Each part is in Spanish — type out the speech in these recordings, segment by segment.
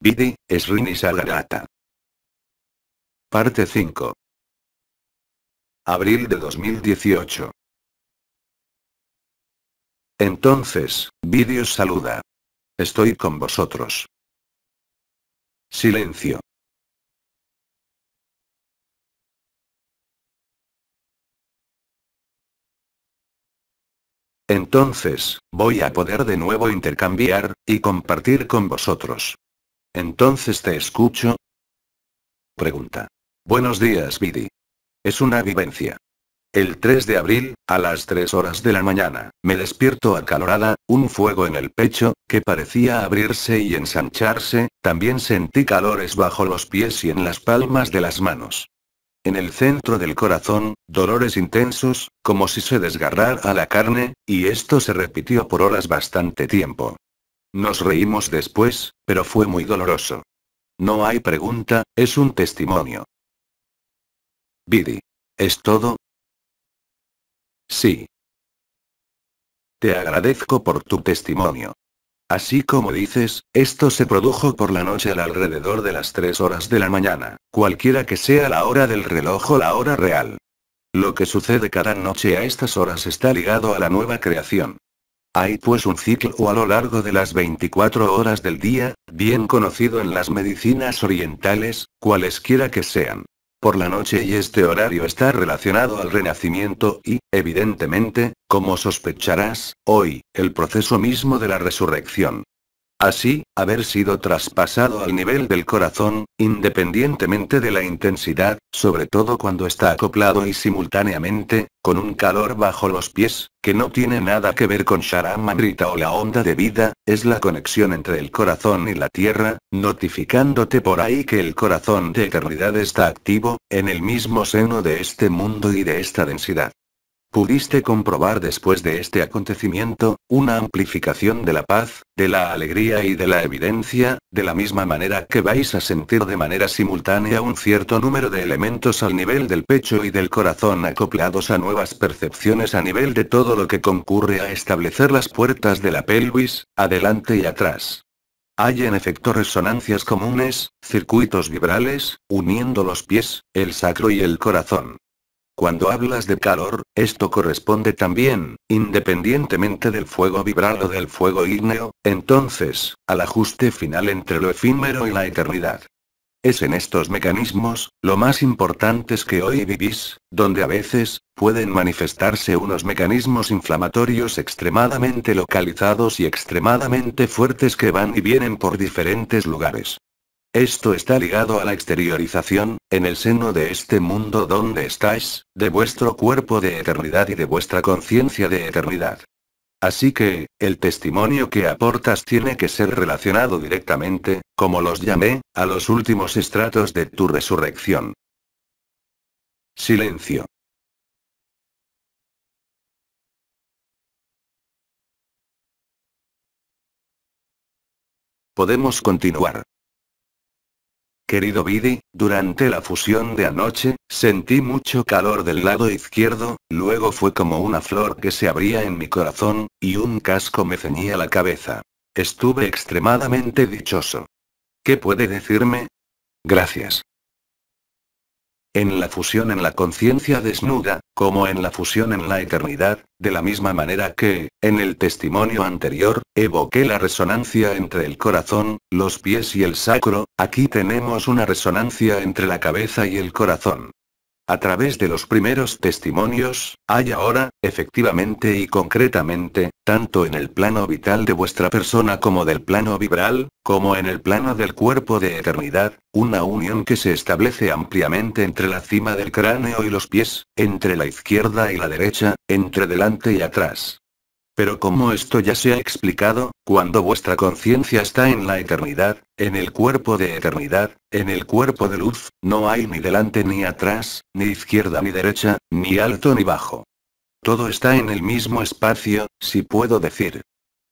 Vidi, Srini Sagarata. Parte 5. Abril de 2018. Entonces, Vidi os saluda. Estoy con vosotros. Silencio. Entonces, voy a poder de nuevo intercambiar, y compartir con vosotros. Entonces te escucho. Pregunta. Buenos días, Vidi. Es una vivencia. El 3 de abril, a las 3 horas de la mañana, me despierto acalorada, un fuego en el pecho, que parecía abrirse y ensancharse, también sentí calores bajo los pies y en las palmas de las manos. En el centro del corazón, dolores intensos, como si se desgarrara la carne, y esto se repitió por horas bastante tiempo. Nos reímos después, pero fue muy doloroso. No hay pregunta, es un testimonio. Vidi. ¿Es todo? Sí. Te agradezco por tu testimonio. Así como dices, esto se produjo por la noche al alrededor de las 3 horas de la mañana, cualquiera que sea la hora del reloj o la hora real. Lo que sucede cada noche a estas horas está ligado a la nueva creación. Hay pues un ciclo a lo largo de las 24 horas del día, bien conocido en las medicinas orientales, cualesquiera que sean. Por la noche y este horario está relacionado al renacimiento y, evidentemente, como sospecharás, hoy, el proceso mismo de la resurrección. Así, haber sido traspasado al nivel del corazón, independientemente de la intensidad, sobre todo cuando está acoplado y simultáneamente, con un calor bajo los pies, que no tiene nada que ver con Sharamamrita o la onda de vida, es la conexión entre el corazón y la tierra, notificándote por ahí que el corazón de eternidad está activo, en el mismo seno de este mundo y de esta densidad. Pudiste comprobar después de este acontecimiento, una amplificación de la paz, de la alegría y de la evidencia, de la misma manera que vais a sentir de manera simultánea un cierto número de elementos al nivel del pecho y del corazón acoplados a nuevas percepciones a nivel de todo lo que concurre a establecer las puertas de la pelvis, adelante y atrás. Hay en efecto resonancias comunes, circuitos vibrales, uniendo los pies, el sacro y el corazón. Cuando hablas de calor, esto corresponde también, independientemente del fuego vibral o del fuego ígneo, entonces, al ajuste final entre lo efímero y la eternidad. Es en estos mecanismos, lo más importantes que hoy vivís, donde a veces, pueden manifestarse unos mecanismos inflamatorios extremadamente localizados y extremadamente fuertes que van y vienen por diferentes lugares. Esto está ligado a la exteriorización, en el seno de este mundo donde estáis, de vuestro cuerpo de eternidad y de vuestra conciencia de eternidad. Así que, el testimonio que aportas tiene que ser relacionado directamente, como los llamé, a los últimos estratos de tu resurrección. Silencio. Podemos continuar. Querido Vidi, durante la fusión de anoche, sentí mucho calor del lado izquierdo, luego fue como una flor que se abría en mi corazón, y un casco me ceñía la cabeza. Estuve extremadamente dichoso. ¿Qué puede decirme? Gracias. En la fusión en la conciencia desnuda, como en la fusión en la eternidad, de la misma manera que, en el testimonio anterior, evoqué la resonancia entre el corazón, los pies y el sacro, aquí tenemos una resonancia entre la cabeza y el corazón. A través de los primeros testimonios, hay ahora, efectivamente y concretamente, tanto en el plano vital de vuestra persona como del plano vibral, como en el plano del cuerpo de eternidad, una unión que se establece ampliamente entre la cima del cráneo y los pies, entre la izquierda y la derecha, entre delante y atrás. Pero como esto ya se ha explicado, cuando vuestra conciencia está en la eternidad, en el cuerpo de eternidad, en el cuerpo de luz, no hay ni delante ni atrás, ni izquierda ni derecha, ni alto ni bajo. Todo está en el mismo espacio, si puedo decir.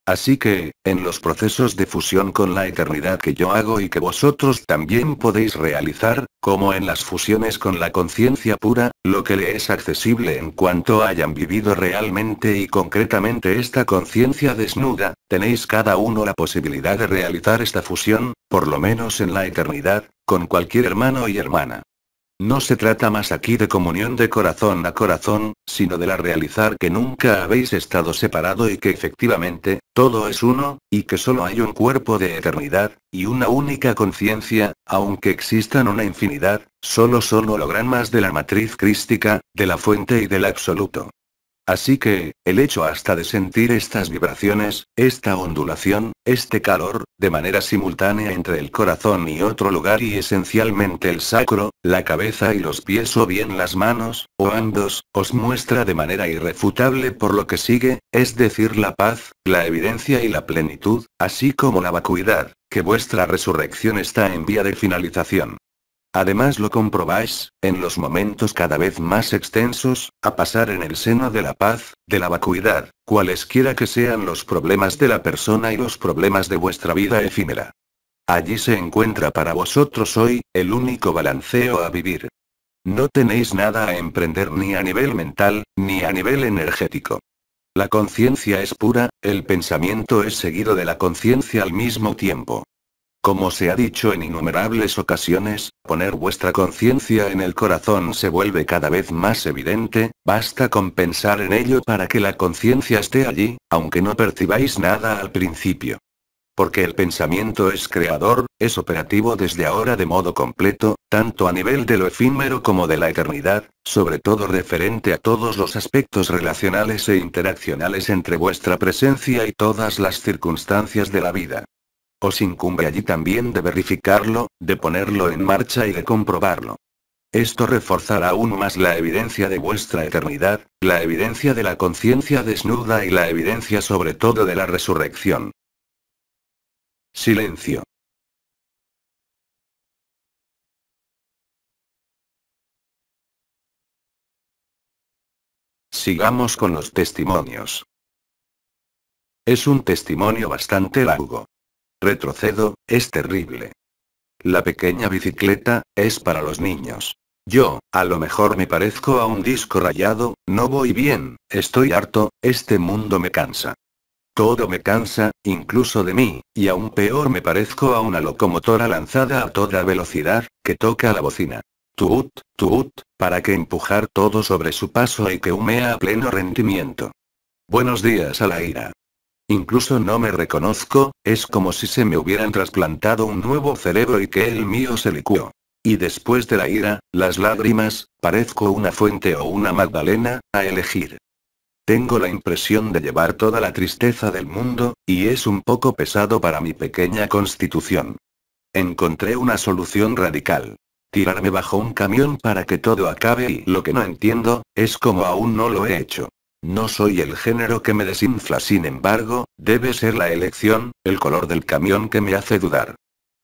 Así que, en los procesos de fusión con la eternidad que yo hago y que vosotros también podéis realizar, como en las fusiones con la conciencia pura, lo que le es accesible en cuanto hayan vivido realmente y concretamente esta conciencia desnuda, tenéis cada uno la posibilidad de realizar esta fusión, por lo menos en la eternidad, con cualquier hermano y hermana. No se trata más aquí de comunión de corazón a corazón, sino de la realizar que nunca habéis estado separado y que efectivamente, todo es uno, y que solo hay un cuerpo de eternidad, y una única conciencia, aunque existan una infinidad, solo son hologramas de la matriz crística, de la fuente y del absoluto. Así que, el hecho hasta de sentir estas vibraciones, esta ondulación, este calor, de manera simultánea entre el corazón y otro lugar y esencialmente el sacro, la cabeza y los pies o bien las manos, o ambos, os muestra de manera irrefutable por lo que sigue, es decir la paz, la evidencia y la plenitud, así como la vacuidad, que vuestra resurrección está en vía de finalización. Además lo comprobáis, en los momentos cada vez más extensos, a pasar en el seno de la paz, de la vacuidad, cualesquiera que sean los problemas de la persona y los problemas de vuestra vida efímera. Allí se encuentra para vosotros hoy, el único balanceo a vivir. No tenéis nada a emprender ni a nivel mental, ni a nivel energético. La conciencia es pura, el pensamiento es seguido de la conciencia al mismo tiempo. Como se ha dicho en innumerables ocasiones, poner vuestra conciencia en el corazón se vuelve cada vez más evidente, basta con pensar en ello para que la conciencia esté allí, aunque no percibáis nada al principio. Porque el pensamiento es creador, es operativo desde ahora de modo completo, tanto a nivel de lo efímero como de la eternidad, sobre todo referente a todos los aspectos relacionales e interaccionales entre vuestra presencia y todas las circunstancias de la vida. Os incumbe allí también de verificarlo, de ponerlo en marcha y de comprobarlo. Esto reforzará aún más la evidencia de vuestra eternidad, la evidencia de la conciencia desnuda y la evidencia sobre todo de la resurrección. Silencio. Sigamos con los testimonios. Es un testimonio bastante largo. Retrocedo, es terrible. La pequeña bicicleta, es para los niños. Yo, a lo mejor me parezco a un disco rayado, no voy bien, estoy harto, este mundo me cansa. Todo me cansa, incluso de mí, y aún peor me parezco a una locomotora lanzada a toda velocidad, que toca la bocina. Tuut, tuut, para que empujar todo sobre su paso y que humea a pleno rendimiento. Buenos días a la ira. Incluso no me reconozco, es como si se me hubieran trasplantado un nuevo cerebro y que el mío se licuó. Y después de la ira, las lágrimas, parezco una fuente o una Magdalena, a elegir. Tengo la impresión de llevar toda la tristeza del mundo, y es un poco pesado para mi pequeña constitución. Encontré una solución radical. Tirarme bajo un camión para que todo acabe y lo que no entiendo, es como aún no lo he hecho. No soy el género que me desinfla, sin embargo, debe ser la elección, el color del camión que me hace dudar.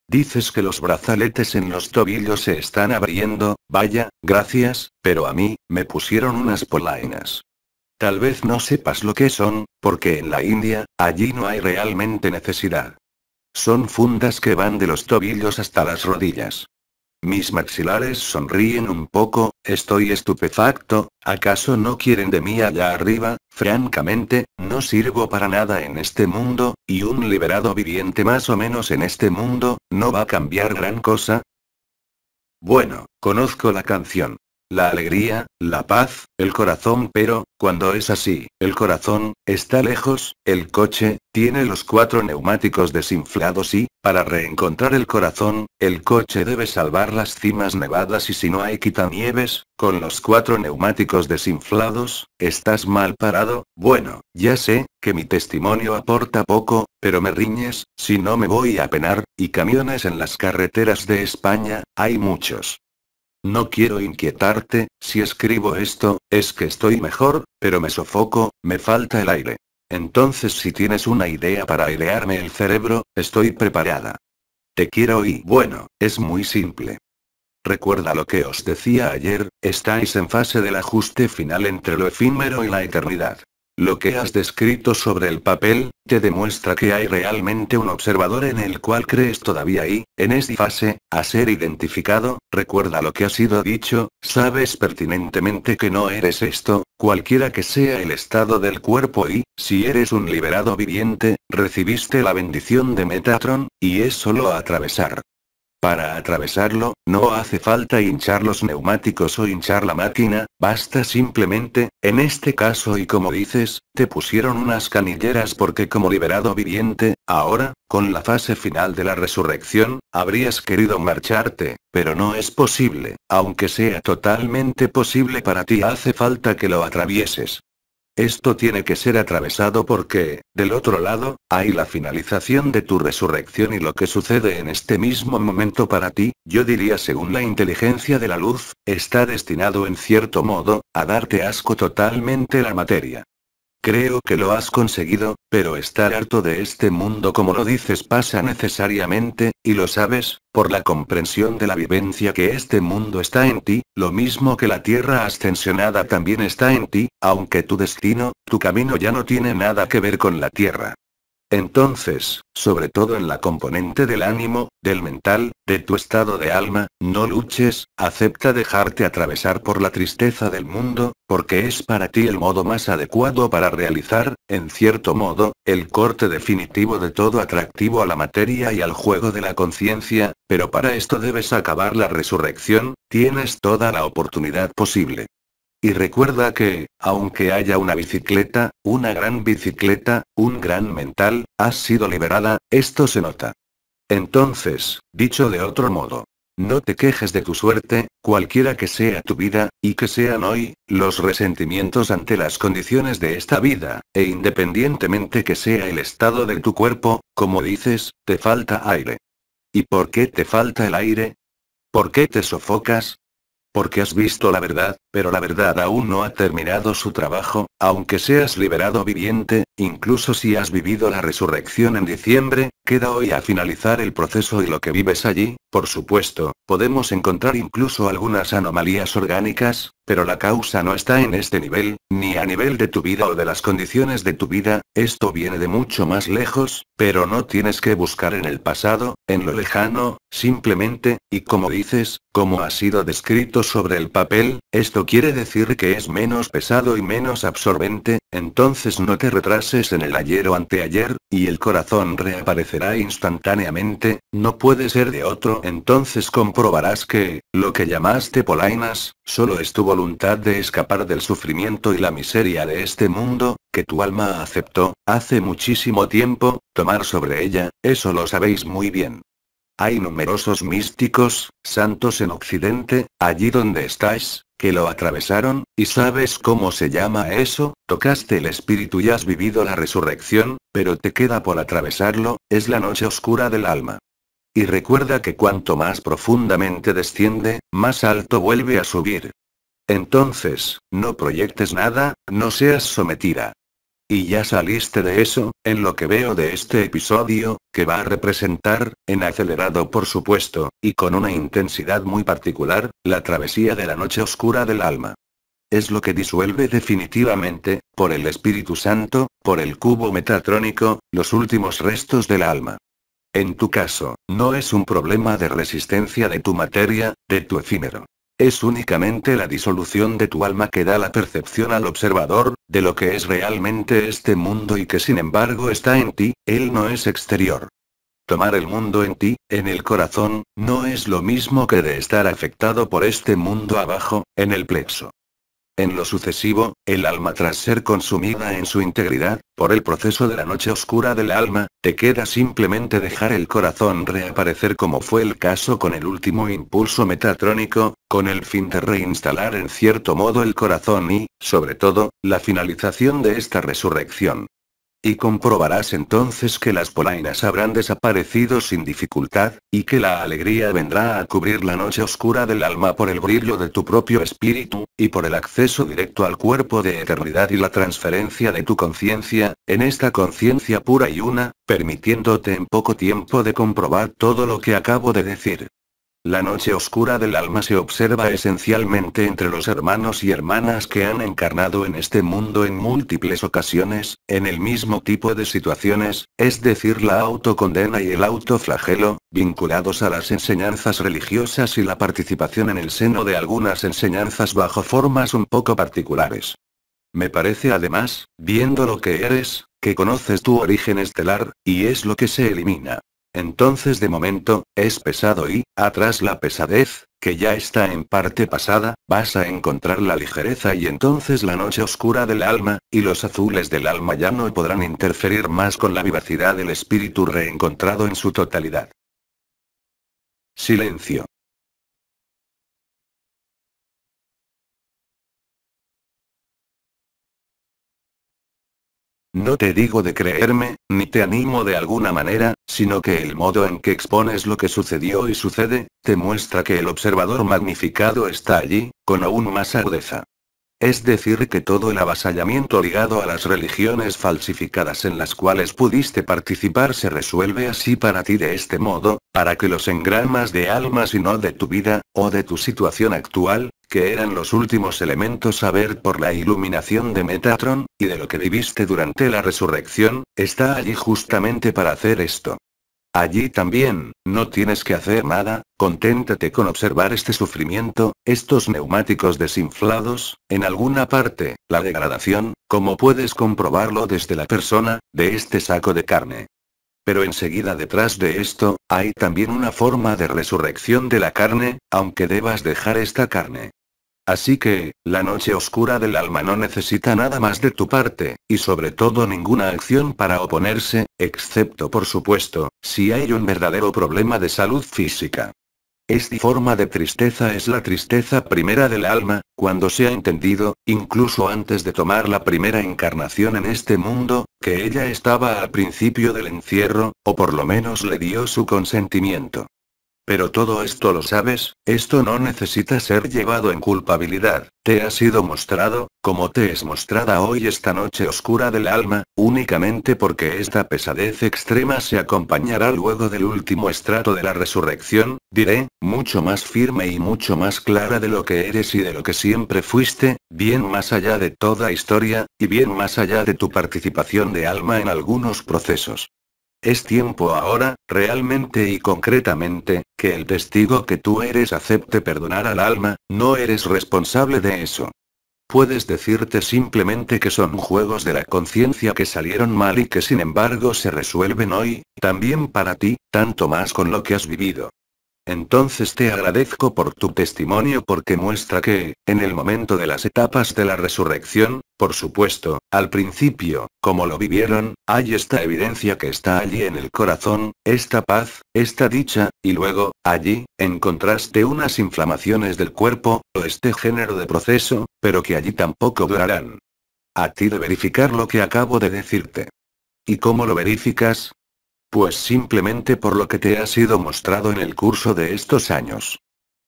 Dices que los brazaletes en los tobillos se están abriendo, vaya, gracias, pero a mí, me pusieron unas polainas. Tal vez no sepas lo que son, porque en la India, allí no hay realmente necesidad. Son fundas que van de los tobillos hasta las rodillas. Mis maxilares sonríen un poco, estoy estupefacto, ¿acaso no quieren de mí allá arriba? Francamente, no sirvo para nada en este mundo, y un liberado viviente más o menos en este mundo, ¿no va a cambiar gran cosa? Bueno, conozco la canción. La alegría, la paz, el corazón, pero, cuando es así, el corazón, está lejos, el coche, tiene los 4 neumáticos desinflados y, para reencontrar el corazón, el coche debe salvar las cimas nevadas y si no hay quitanieves, con los 4 neumáticos desinflados, estás mal parado, bueno, ya sé, que mi testimonio aporta poco, pero me riñes, si no me voy a penar, y camiones en las carreteras de España, hay muchos. No quiero inquietarte, si escribo esto, es que estoy mejor, pero me sofoco, me falta el aire. Entonces si tienes una idea para airearme el cerebro, estoy preparada. Te quiero y bueno, es muy simple. Recuerda lo que os decía ayer, estáis en fase del ajuste final entre lo efímero y la eternidad. Lo que has descrito sobre el papel, te demuestra que hay realmente un observador en el cual crees todavía y, en esta fase, a ser identificado, recuerda lo que ha sido dicho, sabes pertinentemente que no eres esto, cualquiera que sea el estado del cuerpo y, si eres un liberado viviente, recibiste la bendición de Metatron, y es solo atravesar. Para atravesarlo, no hace falta hinchar los neumáticos o hinchar la máquina, basta simplemente, en este caso y como dices, te pusieron unas canilleras porque como liberado viviente, ahora, con la fase final de la resurrección, habrías querido marcharte, pero no es posible, aunque sea totalmente posible para ti hace falta que lo atravieses. Esto tiene que ser atravesado porque, del otro lado, hay la finalización de tu resurrección y lo que sucede en este mismo momento para ti, yo diría según la inteligencia de la luz, está destinado en cierto modo, a darte asco totalmente la materia. Creo que lo has conseguido, pero estar harto de este mundo como lo dices pasa necesariamente, y lo sabes, por la comprensión de la vivencia que este mundo está en ti, lo mismo que la tierra ascensionada también está en ti, aunque tu destino, tu camino ya no tiene nada que ver con la tierra. Entonces, sobre todo en la componente del ánimo, del mental, de tu estado de alma, no luches, acepta dejarte atravesar por la tristeza del mundo, porque es para ti el modo más adecuado para realizar, en cierto modo, el corte definitivo de todo atractivo a la materia y al juego de la conciencia, pero para esto debes acabar la resurrección, tienes toda la oportunidad posible. Y recuerda que, aunque haya una bicicleta, una gran bicicleta, un gran mental, has sido liberada, esto se nota. Entonces, dicho de otro modo, no te quejes de tu suerte, cualquiera que sea tu vida, y que sean hoy, los resentimientos ante las condiciones de esta vida, e independientemente que sea el estado de tu cuerpo, como dices, te falta aire. ¿Y por qué te falta el aire? ¿Por qué te sofocas? Porque has visto la verdad, pero la verdad aún no ha terminado su trabajo, aunque seas liberado viviente, incluso si has vivido la resurrección en diciembre, queda hoy a finalizar el proceso y lo que vives allí, por supuesto, podemos encontrar incluso algunas anomalías orgánicas, pero la causa no está en este nivel, ni a nivel de tu vida o de las condiciones de tu vida, esto viene de mucho más lejos, pero no tienes que buscar en el pasado, en lo lejano, simplemente, y como dices, como ha sido descrito sobre el papel, esto quiere decir que es menos pesado y menos absorbente, entonces no te retrases en el ayer o anteayer, y el corazón reaparecerá instantáneamente, no puede ser de otro, entonces comprobarás que, lo que llamaste polainas, solo es tu voluntad de escapar del sufrimiento y la miseria de este mundo, que tu alma aceptó, hace muchísimo tiempo, tomar sobre ella, eso lo sabéis muy bien. Hay numerosos místicos, santos en Occidente, allí donde estáis, que lo atravesaron, y ¿sabes cómo se llama eso? Tocaste el espíritu y has vivido la resurrección, pero te queda por atravesarlo, es la noche oscura del alma. Y recuerda que cuanto más profundamente desciende, más alto vuelve a subir. Entonces, no proyectes nada, no seas sometida. Y ya saliste de eso, en lo que veo de este episodio, que va a representar, en acelerado por supuesto, y con una intensidad muy particular, la travesía de la noche oscura del alma. Es lo que disuelve definitivamente, por el Espíritu Santo, por el cubo metatrónico, los últimos restos del alma. En tu caso, no es un problema de resistencia de tu materia, de tu efímero. Es únicamente la disolución de tu alma que da la percepción al observador, de lo que es realmente este mundo y que sin embargo está en ti, él no es exterior. Tomar el mundo en ti, en el corazón, no es lo mismo que de estar afectado por este mundo abajo, en el plexo. En lo sucesivo, el alma tras ser consumida en su integridad, por el proceso de la noche oscura del alma, te queda simplemente dejar el corazón reaparecer como fue el caso con el último impulso metatrónico, con el fin de reinstalar en cierto modo el corazón y, sobre todo, la finalización de esta resurrección. Y comprobarás entonces que las polainas habrán desaparecido sin dificultad, y que la alegría vendrá a cubrir la noche oscura del alma por el brillo de tu propio espíritu, y por el acceso directo al cuerpo de eternidad y la transferencia de tu conciencia, en esta conciencia pura y una, permitiéndote en poco tiempo de comprobar todo lo que acabo de decir. La noche oscura del alma se observa esencialmente entre los hermanos y hermanas que han encarnado en este mundo en múltiples ocasiones, en el mismo tipo de situaciones, es decir, la autocondena y el autoflagelo, vinculados a las enseñanzas religiosas y la participación en el seno de algunas enseñanzas bajo formas un poco particulares. Me parece además, viendo lo que eres, que conoces tu origen estelar, y es lo que se elimina. Entonces de momento, es pesado y, atrás la pesadez, que ya está en parte pasada, vas a encontrar la ligereza y entonces la noche oscura del alma, y los azules del alma ya no podrán interferir más con la vivacidad del espíritu reencontrado en su totalidad. Silencio. No te digo de creerme, ni te animo de alguna manera, sino que el modo en que expones lo que sucedió y sucede, te muestra que el observador magnificado está allí, con aún más agudeza. Es decir, que todo el avasallamiento ligado a las religiones falsificadas en las cuales pudiste participar se resuelve así para ti de este modo, para que los engramas de almas y no de tu vida, o de tu situación actual, que eran los últimos elementos a ver por la iluminación de Metatron, y de lo que viviste durante la resurrección, está allí justamente para hacer esto. Allí también, no tienes que hacer nada, conténtate con observar este sufrimiento, estos neumáticos desinflados, en alguna parte, la degradación, como puedes comprobarlo desde la persona, de este saco de carne. Pero enseguida detrás de esto, hay también una forma de resurrección de la carne, aunque debas dejar esta carne. Así que, la noche oscura del alma no necesita nada más de tu parte, y sobre todo ninguna acción para oponerse, excepto por supuesto, si hay un verdadero problema de salud física. Esta forma de tristeza es la tristeza primera del alma, cuando se ha entendido, incluso antes de tomar la primera encarnación en este mundo, que ella estaba al principio del encierro, o por lo menos le dio su consentimiento. Pero todo esto lo sabes, esto no necesita ser llevado en culpabilidad, te ha sido mostrado, como te es mostrada hoy esta noche oscura del alma, únicamente porque esta pesadez extrema se acompañará luego del último estrato de la resurrección, diré, mucho más firme y mucho más clara de lo que eres y de lo que siempre fuiste, bien más allá de toda historia, y bien más allá de tu participación de alma en algunos procesos. Es tiempo ahora, realmente y concretamente, que el testigo que tú eres acepte perdonar al alma, no eres responsable de eso. Puedes decirte simplemente que son juegos de la conciencia que salieron mal y que sin embargo se resuelven hoy, también para ti, tanto más con lo que has vivido. Entonces te agradezco por tu testimonio porque muestra que, en el momento de las etapas de la resurrección, por supuesto, al principio, como lo vivieron, hay esta evidencia que está allí en el corazón, esta paz, esta dicha, y luego, allí, encontraste unas inflamaciones del cuerpo, o este género de proceso, pero que allí tampoco durarán. A ti de verificar lo que acabo de decirte. ¿Y cómo lo verificas? Pues simplemente por lo que te ha sido mostrado en el curso de estos años.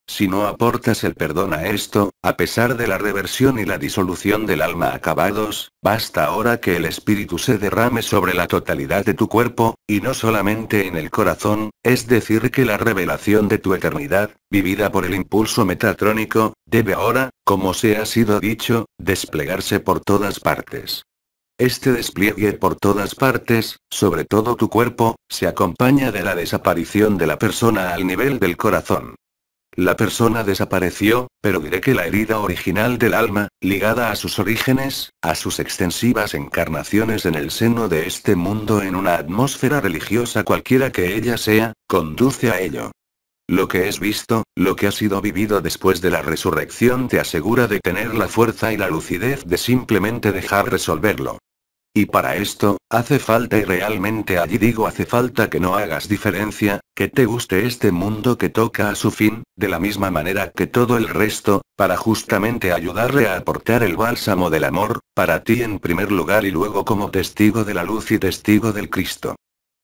Si no aportas el perdón a esto, a pesar de la reversión y la disolución del alma acabados, basta ahora que el espíritu se derrame sobre la totalidad de tu cuerpo, y no solamente en el corazón, es decir que la revelación de tu eternidad, vivida por el impulso metatrónico, debe ahora, como se ha sido dicho, desplegarse por todas partes. Este despliegue por todas partes, sobre todo tu cuerpo, se acompaña de la desaparición de la persona al nivel del corazón. La persona desapareció, pero diré que la herida original del alma, ligada a sus orígenes, a sus extensivas encarnaciones en el seno de este mundo en una atmósfera religiosa cualquiera que ella sea, conduce a ello. Lo que es visto, lo que ha sido vivido después de la resurrección te asegura de tener la fuerza y la lucidez de simplemente dejar resolverlo. Y para esto, hace falta y realmente allí digo hace falta que no hagas diferencia, que te guste este mundo que toca a su fin, de la misma manera que todo el resto, para justamente ayudarle a aportar el bálsamo del amor, para ti en primer lugar y luego como testigo de la luz y testigo del Cristo.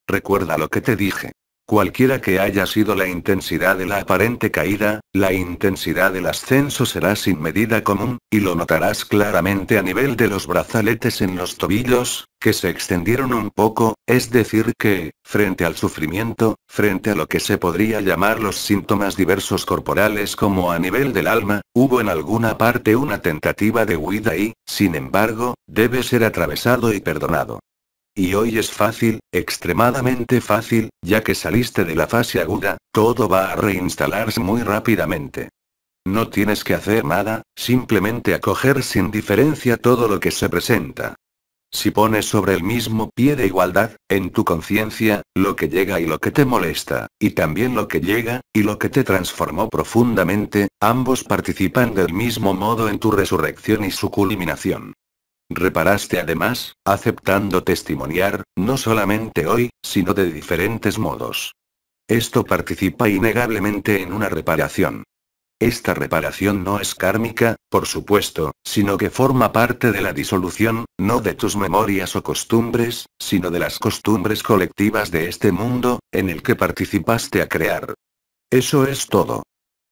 Recuerda lo que te dije. Cualquiera que haya sido la intensidad de la aparente caída, la intensidad del ascenso será sin medida común, y lo notarás claramente a nivel de los brazaletes en los tobillos, que se extendieron un poco, es decir que, frente al sufrimiento, frente a lo que se podría llamar los síntomas diversos corporales como a nivel del alma, hubo en alguna parte una tentativa de huida y, sin embargo, debe ser atravesado y perdonado. Y hoy es fácil, extremadamente fácil, ya que saliste de la fase aguda, todo va a reinstalarse muy rápidamente. No tienes que hacer nada, simplemente acoger sin diferencia todo lo que se presenta. Si pones sobre el mismo pie de igualdad, en tu conciencia, lo que llega y lo que te molesta, y también lo que llega, y lo que te transformó profundamente, ambos participan del mismo modo en tu resurrección y su culminación. Reparaste además, aceptando testimoniar, no solamente hoy, sino de diferentes modos. Esto participa innegablemente en una reparación. Esta reparación no es kármica, por supuesto, sino que forma parte de la disolución, no de tus memorias o costumbres, sino de las costumbres colectivas de este mundo, en el que participaste a crear. Eso es todo.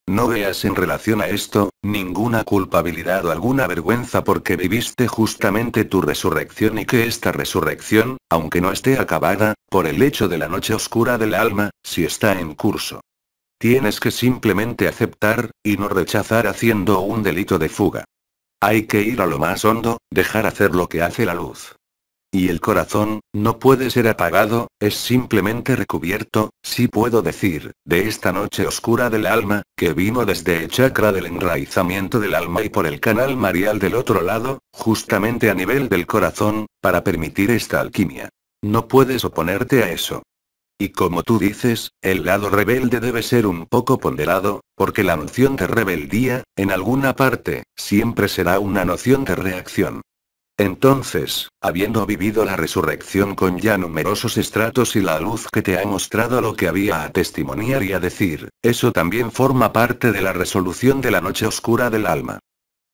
No veas en relación a esto, ninguna culpabilidad o alguna vergüenza porque viviste justamente tu resurrección y que esta resurrección, aunque no esté acabada, por el hecho de la noche oscura del alma, sí está en curso. Tienes que simplemente aceptar, y no rechazar haciendo un delito de fuga. Hay que ir a lo más hondo, dejar hacer lo que hace la luz. Y el corazón, no puede ser apagado, es simplemente recubierto, sí puedo decir, de esta noche oscura del alma, que vino desde el chakra del enraizamiento del alma y por el canal marial del otro lado, justamente a nivel del corazón, para permitir esta alquimia. No puedes oponerte a eso. Y como tú dices, el lado rebelde debe ser un poco ponderado, porque la noción de rebeldía, en alguna parte, siempre será una noción de reacción. Entonces, habiendo vivido la resurrección con ya numerosos estratos y la luz que te ha mostrado lo que había a testimoniar y a decir, eso también forma parte de la resolución de la noche oscura del alma.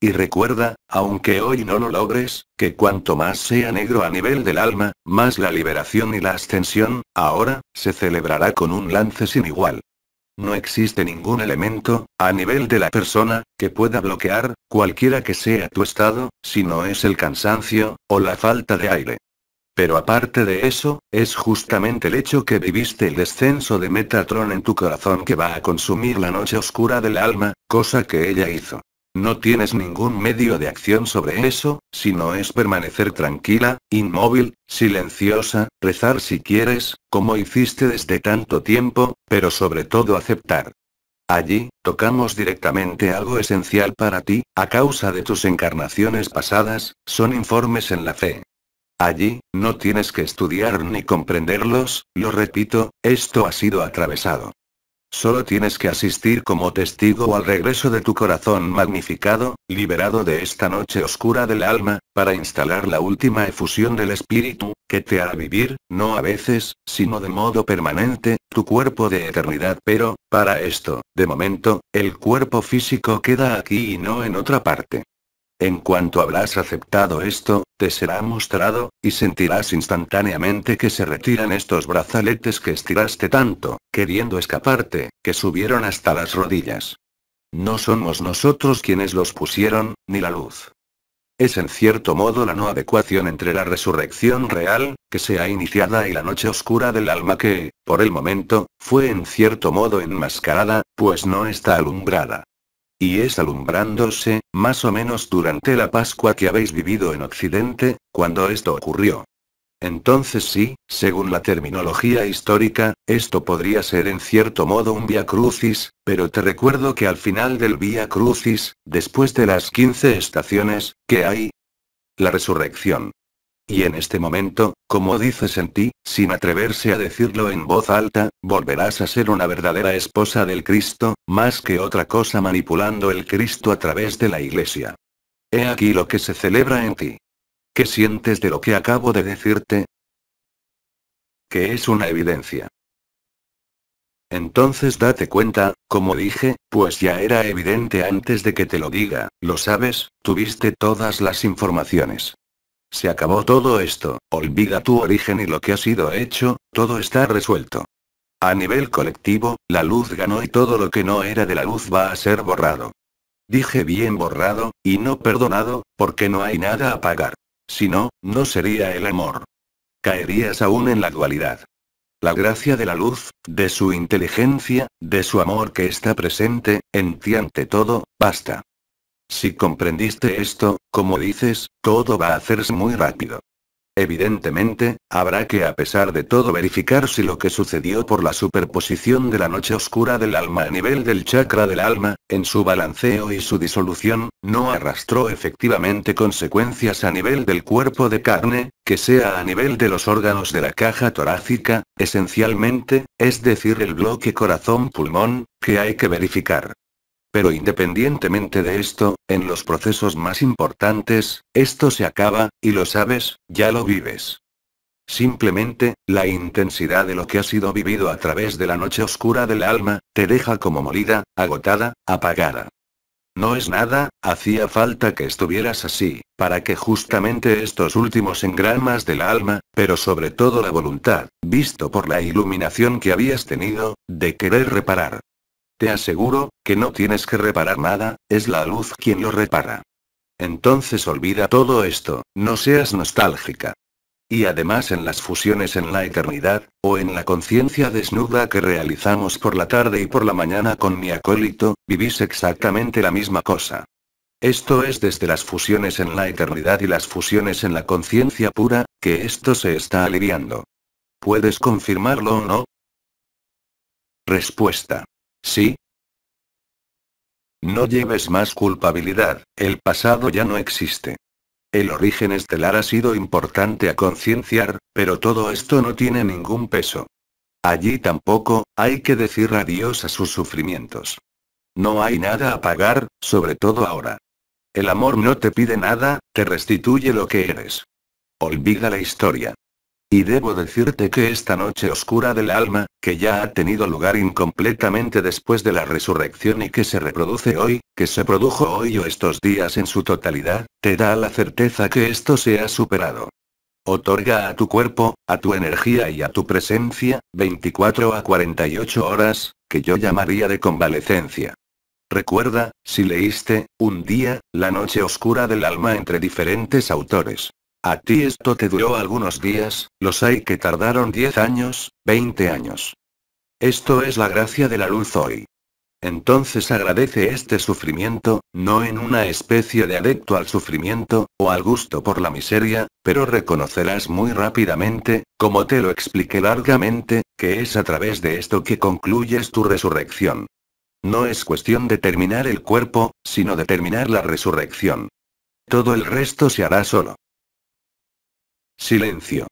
Y recuerda, aunque hoy no lo logres, que cuanto más sea negro a nivel del alma, más la liberación y la ascensión, ahora, se celebrará con un lance sin igual. No existe ningún elemento, a nivel de la persona, que pueda bloquear, cualquiera que sea tu estado, si no es el cansancio, o la falta de aire. Pero aparte de eso, es justamente el hecho que viviste el descenso de Metatron en tu corazón que va a consumir la noche oscura del alma, cosa que ella hizo. No tienes ningún medio de acción sobre eso, sino es permanecer tranquila, inmóvil, silenciosa, rezar si quieres, como hiciste desde tanto tiempo, pero sobre todo aceptar. Allí, tocamos directamente algo esencial para ti, a causa de tus encarnaciones pasadas, son informes en la fe. Allí, no tienes que estudiar ni comprenderlos, lo repito, esto ha sido atravesado. Solo tienes que asistir como testigo al regreso de tu corazón magnificado, liberado de esta noche oscura del alma, para instalar la última efusión del espíritu, que te hará vivir, no a veces, sino de modo permanente, tu cuerpo de eternidad. Pero, para esto, de momento, el cuerpo físico queda aquí y no en otra parte. En cuanto habrás aceptado esto, te será mostrado, y sentirás instantáneamente que se retiran estos brazaletes que estiraste tanto, queriendo escaparte, que subieron hasta las rodillas. No somos nosotros quienes los pusieron, ni la luz. Es en cierto modo la no adecuación entre la resurrección real, que se ha iniciada y la noche oscura del alma que, por el momento, fue en cierto modo enmascarada, pues no está alumbrada. Y es alumbrándose, más o menos durante la Pascua que habéis vivido en Occidente, cuando esto ocurrió. Entonces sí, según la terminología histórica, esto podría ser en cierto modo un Vía Crucis, pero te recuerdo que al final del Vía Crucis, después de las 15 estaciones, ¿qué hay? La resurrección. Y en este momento, como dices en ti, sin atreverse a decirlo en voz alta, volverás a ser una verdadera esposa del Cristo, más que otra cosa manipulando el Cristo a través de la Iglesia. He aquí lo que se celebra en ti. ¿Qué sientes de lo que acabo de decirte? Que es una evidencia. Entonces date cuenta, como dije, pues ya era evidente antes de que te lo diga, lo sabes, tuviste todas las informaciones. Se acabó todo esto, olvida tu origen y lo que ha sido hecho, todo está resuelto. A nivel colectivo, la luz ganó y todo lo que no era de la luz va a ser borrado. Dije bien borrado, y no perdonado, porque no hay nada a pagar. Si no, no sería el amor. Caerías aún en la dualidad. La gracia de la luz, de su inteligencia, de su amor que está presente, en ti ante todo, basta. Si comprendiste esto, como dices, todo va a hacerse muy rápido. Evidentemente, habrá que a pesar de todo verificar si lo que sucedió por la superposición de la noche oscura del alma a nivel del chakra del alma, en su balanceo y su disolución, no arrastró efectivamente consecuencias a nivel del cuerpo de carne, que sea a nivel de los órganos de la caja torácica, esencialmente, es decir el bloque corazón-pulmón, que hay que verificar. Pero independientemente de esto, en los procesos más importantes, esto se acaba, y lo sabes, ya lo vives. Simplemente, la intensidad de lo que ha sido vivido a través de la noche oscura del alma, te deja como molida, agotada, apagada. No es nada, hacía falta que estuvieras así, para que justamente estos últimos engramas del alma, pero sobre todo la voluntad, visto por la iluminación que habías tenido, de querer reparar. Te aseguro, que no tienes que reparar nada, es la luz quien lo repara. Entonces olvida todo esto, no seas nostálgica. Y además en las fusiones en la eternidad, o en la conciencia desnuda que realizamos por la tarde y por la mañana con mi acólito, vivís exactamente la misma cosa. Esto es desde las fusiones en la eternidad y las fusiones en la conciencia pura, que esto se está aliviando. ¿Puedes confirmarlo o no? Respuesta. Sí. No lleves más culpabilidad, el pasado ya no existe. El origen estelar ha sido importante a concienciar, pero todo esto no tiene ningún peso. Allí tampoco, hay que decir adiós a sus sufrimientos. No hay nada a pagar, sobre todo ahora. El amor no te pide nada, te restituye lo que eres. Olvida la historia. Y debo decirte que esta noche oscura del alma, que ya ha tenido lugar incompletamente después de la resurrección y que se reproduce hoy, que se produjo hoy o estos días en su totalidad, te da la certeza que esto se ha superado. Otorga a tu cuerpo, a tu energía y a tu presencia, 24 a 48 horas, que yo llamaría de convalecencia. Recuerda, si leíste, un día, la noche oscura del alma entre diferentes autores. A ti esto te duró algunos días, los hay que tardaron 10 años, 20 años. Esto es la gracia de la luz hoy. Entonces agradece este sufrimiento, no en una especie de adepto al sufrimiento, o al gusto por la miseria, pero reconocerás muy rápidamente, como te lo expliqué largamente, que es a través de esto que concluyes tu resurrección. No es cuestión de terminar el cuerpo, sino de terminar la resurrección. Todo el resto se hará solo. Silencio.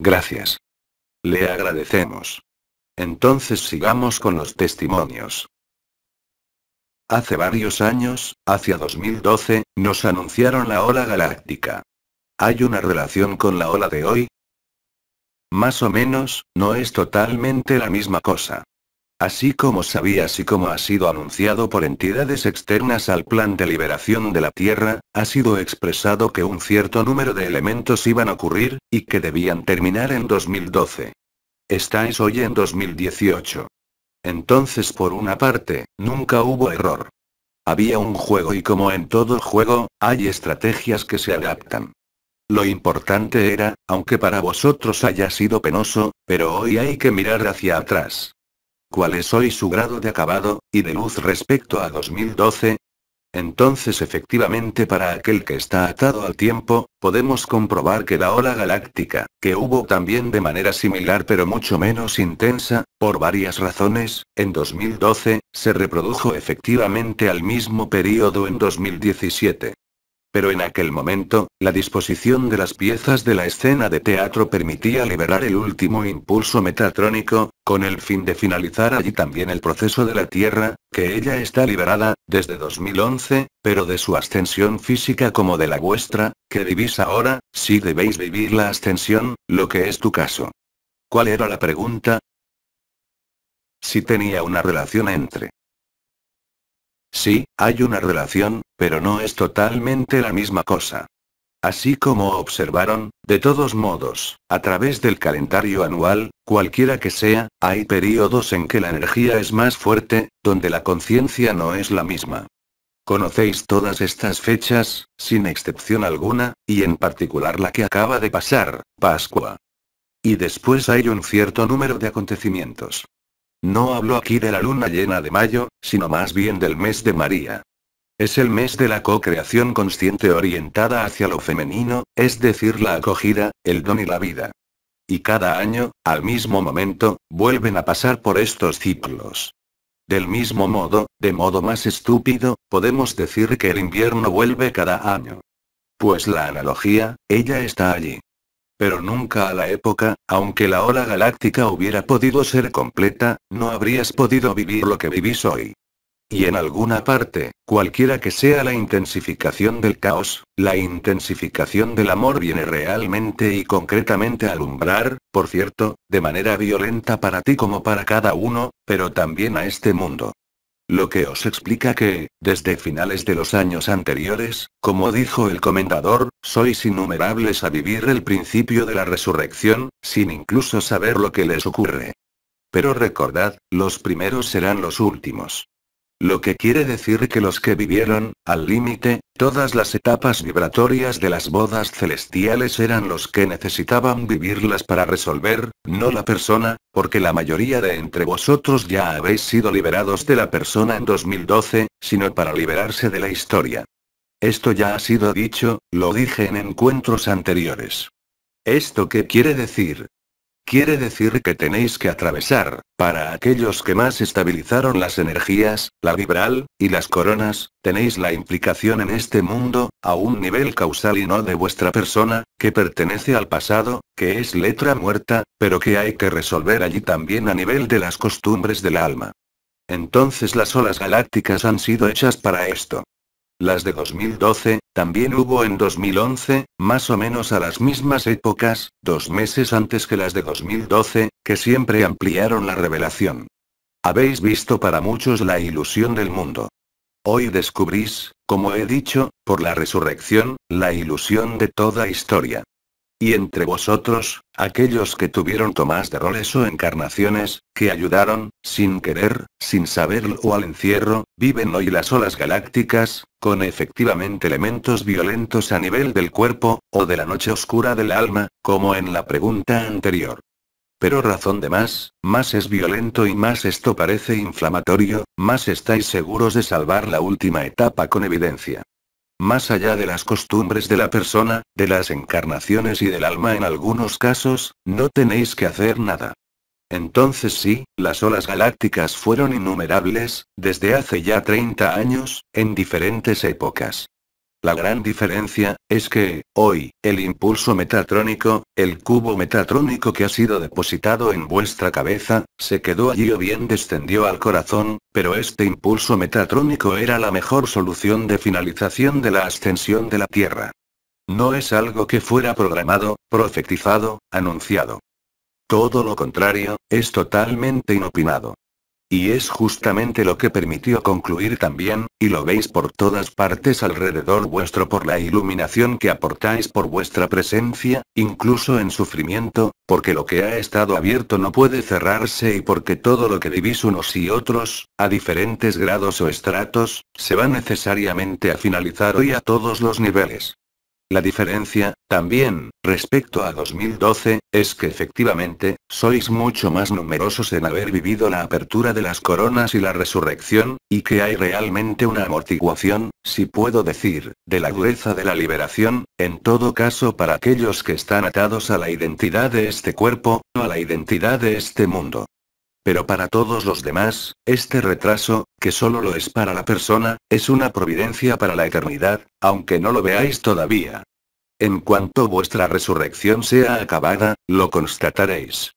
Gracias. Le agradecemos. Entonces sigamos con los testimonios. Hace varios años, hacia 2012, nos anunciaron la ola galáctica. ¿Hay una relación con la ola de hoy? Más o menos, no es totalmente la misma cosa. Así como sabías y como ha sido anunciado por entidades externas al plan de liberación de la Tierra, ha sido expresado que un cierto número de elementos iban a ocurrir, y que debían terminar en 2012. Estáis hoy en 2018. Entonces por una parte, nunca hubo error. Había un juego y como en todo juego, hay estrategias que se adaptan. Lo importante era, aunque para vosotros haya sido penoso, pero hoy hay que mirar hacia atrás. ¿Cuál es hoy su grado de acabado, y de luz respecto a 2012? Entonces efectivamente para aquel que está atado al tiempo, podemos comprobar que la ola galáctica, que hubo también de manera similar pero mucho menos intensa, por varias razones, en 2012, se reprodujo efectivamente al mismo periodo en 2017. Pero en aquel momento, la disposición de las piezas de la escena de teatro permitía liberar el último impulso metatrónico, con el fin de finalizar allí también el proceso de la Tierra, que ella está liberada, desde 2011, pero de su ascensión física como de la vuestra, que vivís ahora, si debéis vivir la ascensión, lo que es tu caso. ¿Cuál era la pregunta? Si tenía una relación entre Sí, hay una relación, pero no es totalmente la misma cosa. Así como observaron, de todos modos, a través del calendario anual, cualquiera que sea, hay periodos en que la energía es más fuerte, donde la conciencia no es la misma. Conocéis todas estas fechas, sin excepción alguna, y en particular la que acaba de pasar, Pascua. Y después hay un cierto número de acontecimientos. No hablo aquí de la luna llena de mayo, sino más bien del mes de María. Es el mes de la co-creación consciente orientada hacia lo femenino, es decir, la acogida, el don y la vida. Y cada año, al mismo momento, vuelven a pasar por estos ciclos. Del mismo modo, de modo más estúpido, podemos decir que el invierno vuelve cada año. Pues la analogía, ella está allí. Pero nunca a la época, aunque la ola galáctica hubiera podido ser completa, no habrías podido vivir lo que vivís hoy. Y en alguna parte, cualquiera que sea la intensificación del caos, la intensificación del amor viene realmente y concretamente a alumbrar, por cierto, de manera violenta para ti como para cada uno, pero también a este mundo. Lo que os explica que, desde finales de los años anteriores, como dijo el comendador, sois innumerables a vivir el principio de la resurrección, sin incluso saber lo que les ocurre. Pero recordad, los primeros serán los últimos. Lo que quiere decir que los que vivieron, al límite, todas las etapas vibratorias de las bodas celestiales eran los que necesitaban vivirlas para resolver, no la persona, porque la mayoría de entre vosotros ya habéis sido liberados de la persona en 2012, sino para liberarse de la historia. Esto ya ha sido dicho, lo dije en encuentros anteriores. ¿Esto qué quiere decir? Quiere decir que tenéis que atravesar, para aquellos que más estabilizaron las energías, la vibral, y las coronas, tenéis la implicación en este mundo, a un nivel causal y no de vuestra persona, que pertenece al pasado, que es letra muerta, pero que hay que resolver allí también a nivel de las costumbres del alma. Entonces las olas galácticas han sido hechas para esto. Las de 2012, también hubo en 2011, más o menos a las mismas épocas, 2 meses antes que las de 2012, que siempre ampliaron la revelación. Habéis visto para muchos la ilusión del mundo. Hoy descubrís, como he dicho, por la resurrección, la ilusión de toda historia. Y entre vosotros, aquellos que tuvieron tomas de roles o encarnaciones, que ayudaron, sin querer, sin saberlo o al encierro, viven hoy las olas galácticas, con efectivamente elementos violentos a nivel del cuerpo, o de la noche oscura del alma, como en la pregunta anterior. Pero razón de más es violento y más esto parece inflamatorio, más estáis seguros de salvar la última etapa con evidencia. Más allá de las costumbres de la persona, de las encarnaciones y del alma en algunos casos, no tenéis que hacer nada. Entonces sí, las olas galácticas fueron innumerables, desde hace ya 30 años, en diferentes épocas. La gran diferencia, es que, hoy, el impulso metatrónico, el cubo metatrónico que ha sido depositado en vuestra cabeza, se quedó allí o bien descendió al corazón, pero este impulso metatrónico era la mejor solución de finalización de la ascensión de la Tierra. No es algo que fuera programado, profetizado, anunciado. Todo lo contrario, es totalmente inopinado. Y es justamente lo que permitió concluir también, y lo veis por todas partes alrededor vuestro por la iluminación que aportáis por vuestra presencia, incluso en sufrimiento, porque lo que ha estado abierto no puede cerrarse y porque todo lo que vivís unos y otros, a diferentes grados o estratos, se va necesariamente a finalizar hoy a todos los niveles. La diferencia, también, respecto a 2012, es que efectivamente, sois mucho más numerosos en haber vivido la apertura de las coronas y la resurrección, y que hay realmente una amortiguación, si puedo decir, de la dureza de la liberación, en todo caso para aquellos que están atados a la identidad de este cuerpo, o a la identidad de este mundo. Pero para todos los demás, este retraso, que solo lo es para la persona, es una providencia para la eternidad, aunque no lo veáis todavía. En cuanto vuestra resurrección sea acabada, lo constataréis.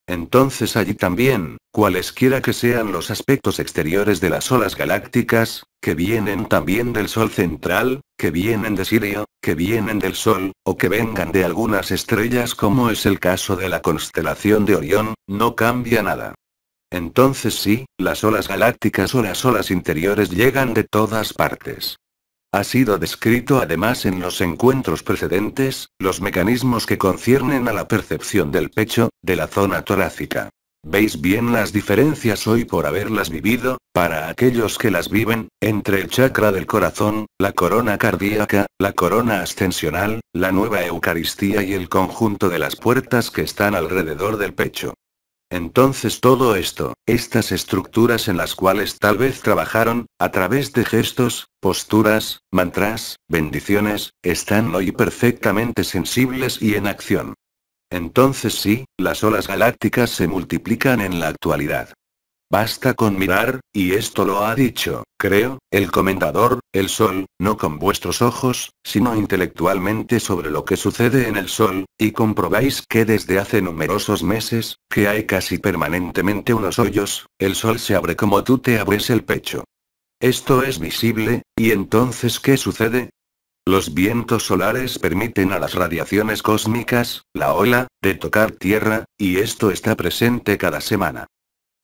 Entonces allí también, cualesquiera que sean los aspectos exteriores de las olas galácticas, que vienen también del Sol central, que vienen de Sirio, que vienen del Sol, o que vengan de algunas estrellas como es el caso de la constelación de Orión, no cambia nada. Entonces sí, las olas galácticas o las olas interiores llegan de todas partes. Ha sido descrito además en los encuentros precedentes, los mecanismos que conciernen a la percepción del pecho, de la zona torácica. ¿Veis bien las diferencias hoy por haberlas vivido, para aquellos que las viven, entre el chakra del corazón, la corona cardíaca, la corona ascensional, la nueva Eucaristía y el conjunto de las puertas que están alrededor del pecho? Entonces todo esto, estas estructuras en las cuales tal vez trabajaron, a través de gestos, posturas, mantras, bendiciones, están hoy perfectamente sensibles y en acción. Entonces sí, las olas galácticas se multiplican en la actualidad. Basta con mirar, y esto lo ha dicho, creo, el Comendador, el Sol, no con vuestros ojos, sino intelectualmente sobre lo que sucede en el Sol, y comprobáis que desde hace numerosos meses, que hay casi permanentemente unos hoyos, el Sol se abre como tú te abres el pecho. Esto es visible, y entonces ¿qué sucede? Los vientos solares permiten a las radiaciones cósmicas, la ola, de tocar tierra, y esto está presente cada semana.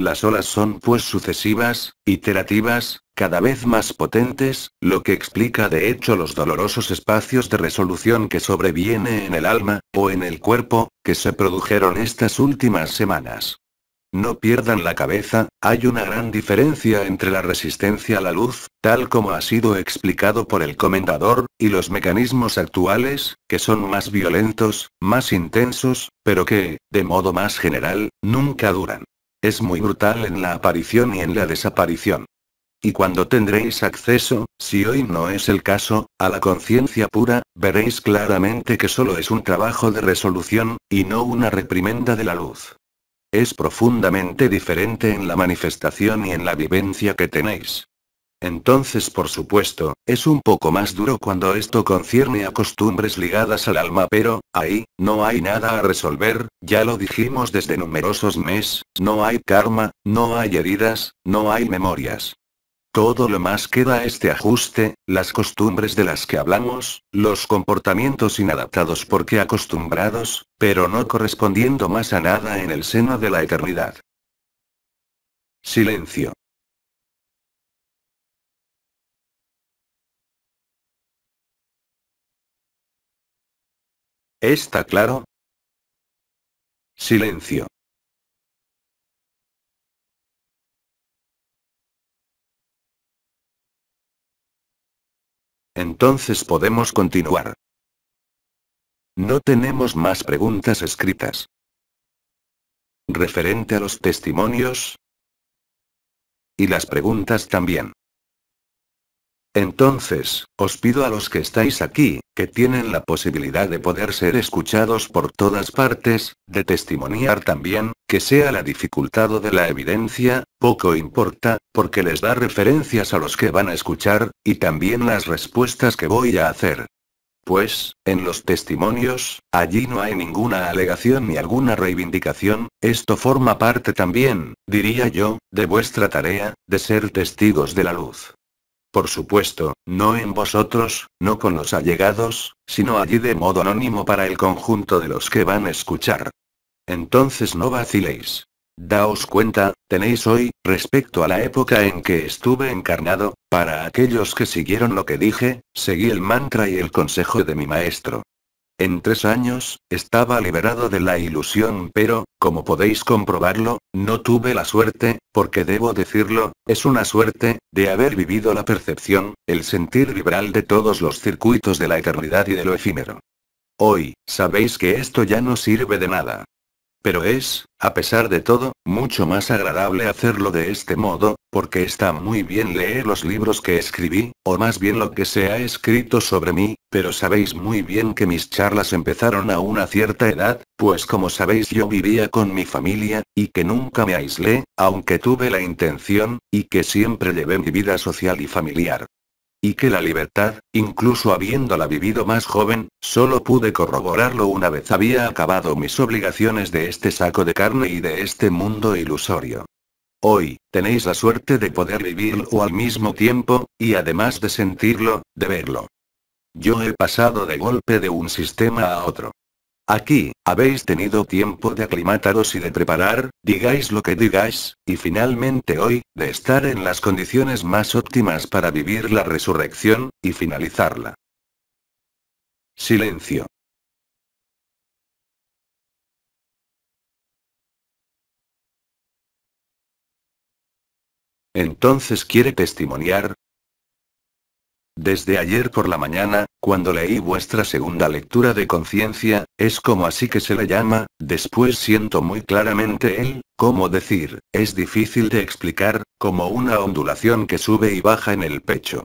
Las olas son pues sucesivas, iterativas, cada vez más potentes, lo que explica de hecho los dolorosos espacios de resolución que sobreviene en el alma, o en el cuerpo, que se produjeron estas últimas semanas. No pierdan la cabeza, hay una gran diferencia entre la resistencia a la luz, tal como ha sido explicado por el Comendador, y los mecanismos actuales, que son más violentos, más intensos, pero que, de modo más general, nunca duran. Es muy brutal en la aparición y en la desaparición. Y cuando tendréis acceso, si hoy no es el caso, a la conciencia pura, veréis claramente que solo es un trabajo de resolución, y no una reprimenda de la luz. Es profundamente diferente en la manifestación y en la vivencia que tenéis. Entonces, por supuesto, es un poco más duro cuando esto concierne a costumbres ligadas al alma, pero, ahí, no hay nada a resolver, ya lo dijimos desde numerosos meses, no hay karma, no hay heridas, no hay memorias. Todo lo más queda este ajuste, las costumbres de las que hablamos, los comportamientos inadaptados porque acostumbrados, pero no correspondiendo más a nada en el seno de la eternidad. Silencio. ¿Está claro? Silencio. Entonces podemos continuar. No tenemos más preguntas escritas. Referente a los testimonios. Y las preguntas también. Entonces, os pido a los que estáis aquí, que tienen la posibilidad de poder ser escuchados por todas partes, de testimoniar también, que sea la dificultad o de la evidencia, poco importa, porque les da referencias a los que van a escuchar, y también las respuestas que voy a hacer. Pues, en los testimonios, allí no hay ninguna alegación ni alguna reivindicación, esto forma parte también, diría yo, de vuestra tarea, de ser testigos de la luz. Por supuesto, no en vosotros, no con los allegados, sino allí de modo anónimo para el conjunto de los que van a escuchar. Entonces no vaciléis. Daos cuenta, tenéis hoy, respecto a la época en que estuve encarnado, para aquellos que siguieron lo que dije, seguí el mantra y el consejo de mi maestro. En 3 años, estaba liberado de la ilusión, pero, como podéis comprobarlo, no tuve la suerte, porque debo decirlo, es una suerte, de haber vivido la percepción, el sentir vibral de todos los circuitos de la eternidad y de lo efímero. Hoy, sabéis que esto ya no sirve de nada. Pero es, a pesar de todo, mucho más agradable hacerlo de este modo, porque está muy bien leer los libros que escribí, o más bien lo que se ha escrito sobre mí, pero sabéis muy bien que mis charlas empezaron a una cierta edad, pues como sabéis yo vivía con mi familia, y que nunca me aislé, aunque tuve la intención, y que siempre llevé mi vida social y familiar. Y que la libertad, incluso habiéndola vivido más joven, solo pude corroborarlo una vez había acabado mis obligaciones de este saco de carne y de este mundo ilusorio. Hoy, tenéis la suerte de poder vivirlo al mismo tiempo, y además de sentirlo, de verlo. Yo he pasado de golpe de un sistema a otro. Aquí, habéis tenido tiempo de aclimataros y de preparar, digáis lo que digáis, y finalmente hoy, de estar en las condiciones más óptimas para vivir la resurrección, y finalizarla. Silencio. Entonces quiere testimoniar. Desde ayer por la mañana, cuando leí vuestra segunda lectura de conciencia, es como así que se le llama, después siento muy claramente el, cómo decir, es difícil de explicar, como una ondulación que sube y baja en el pecho.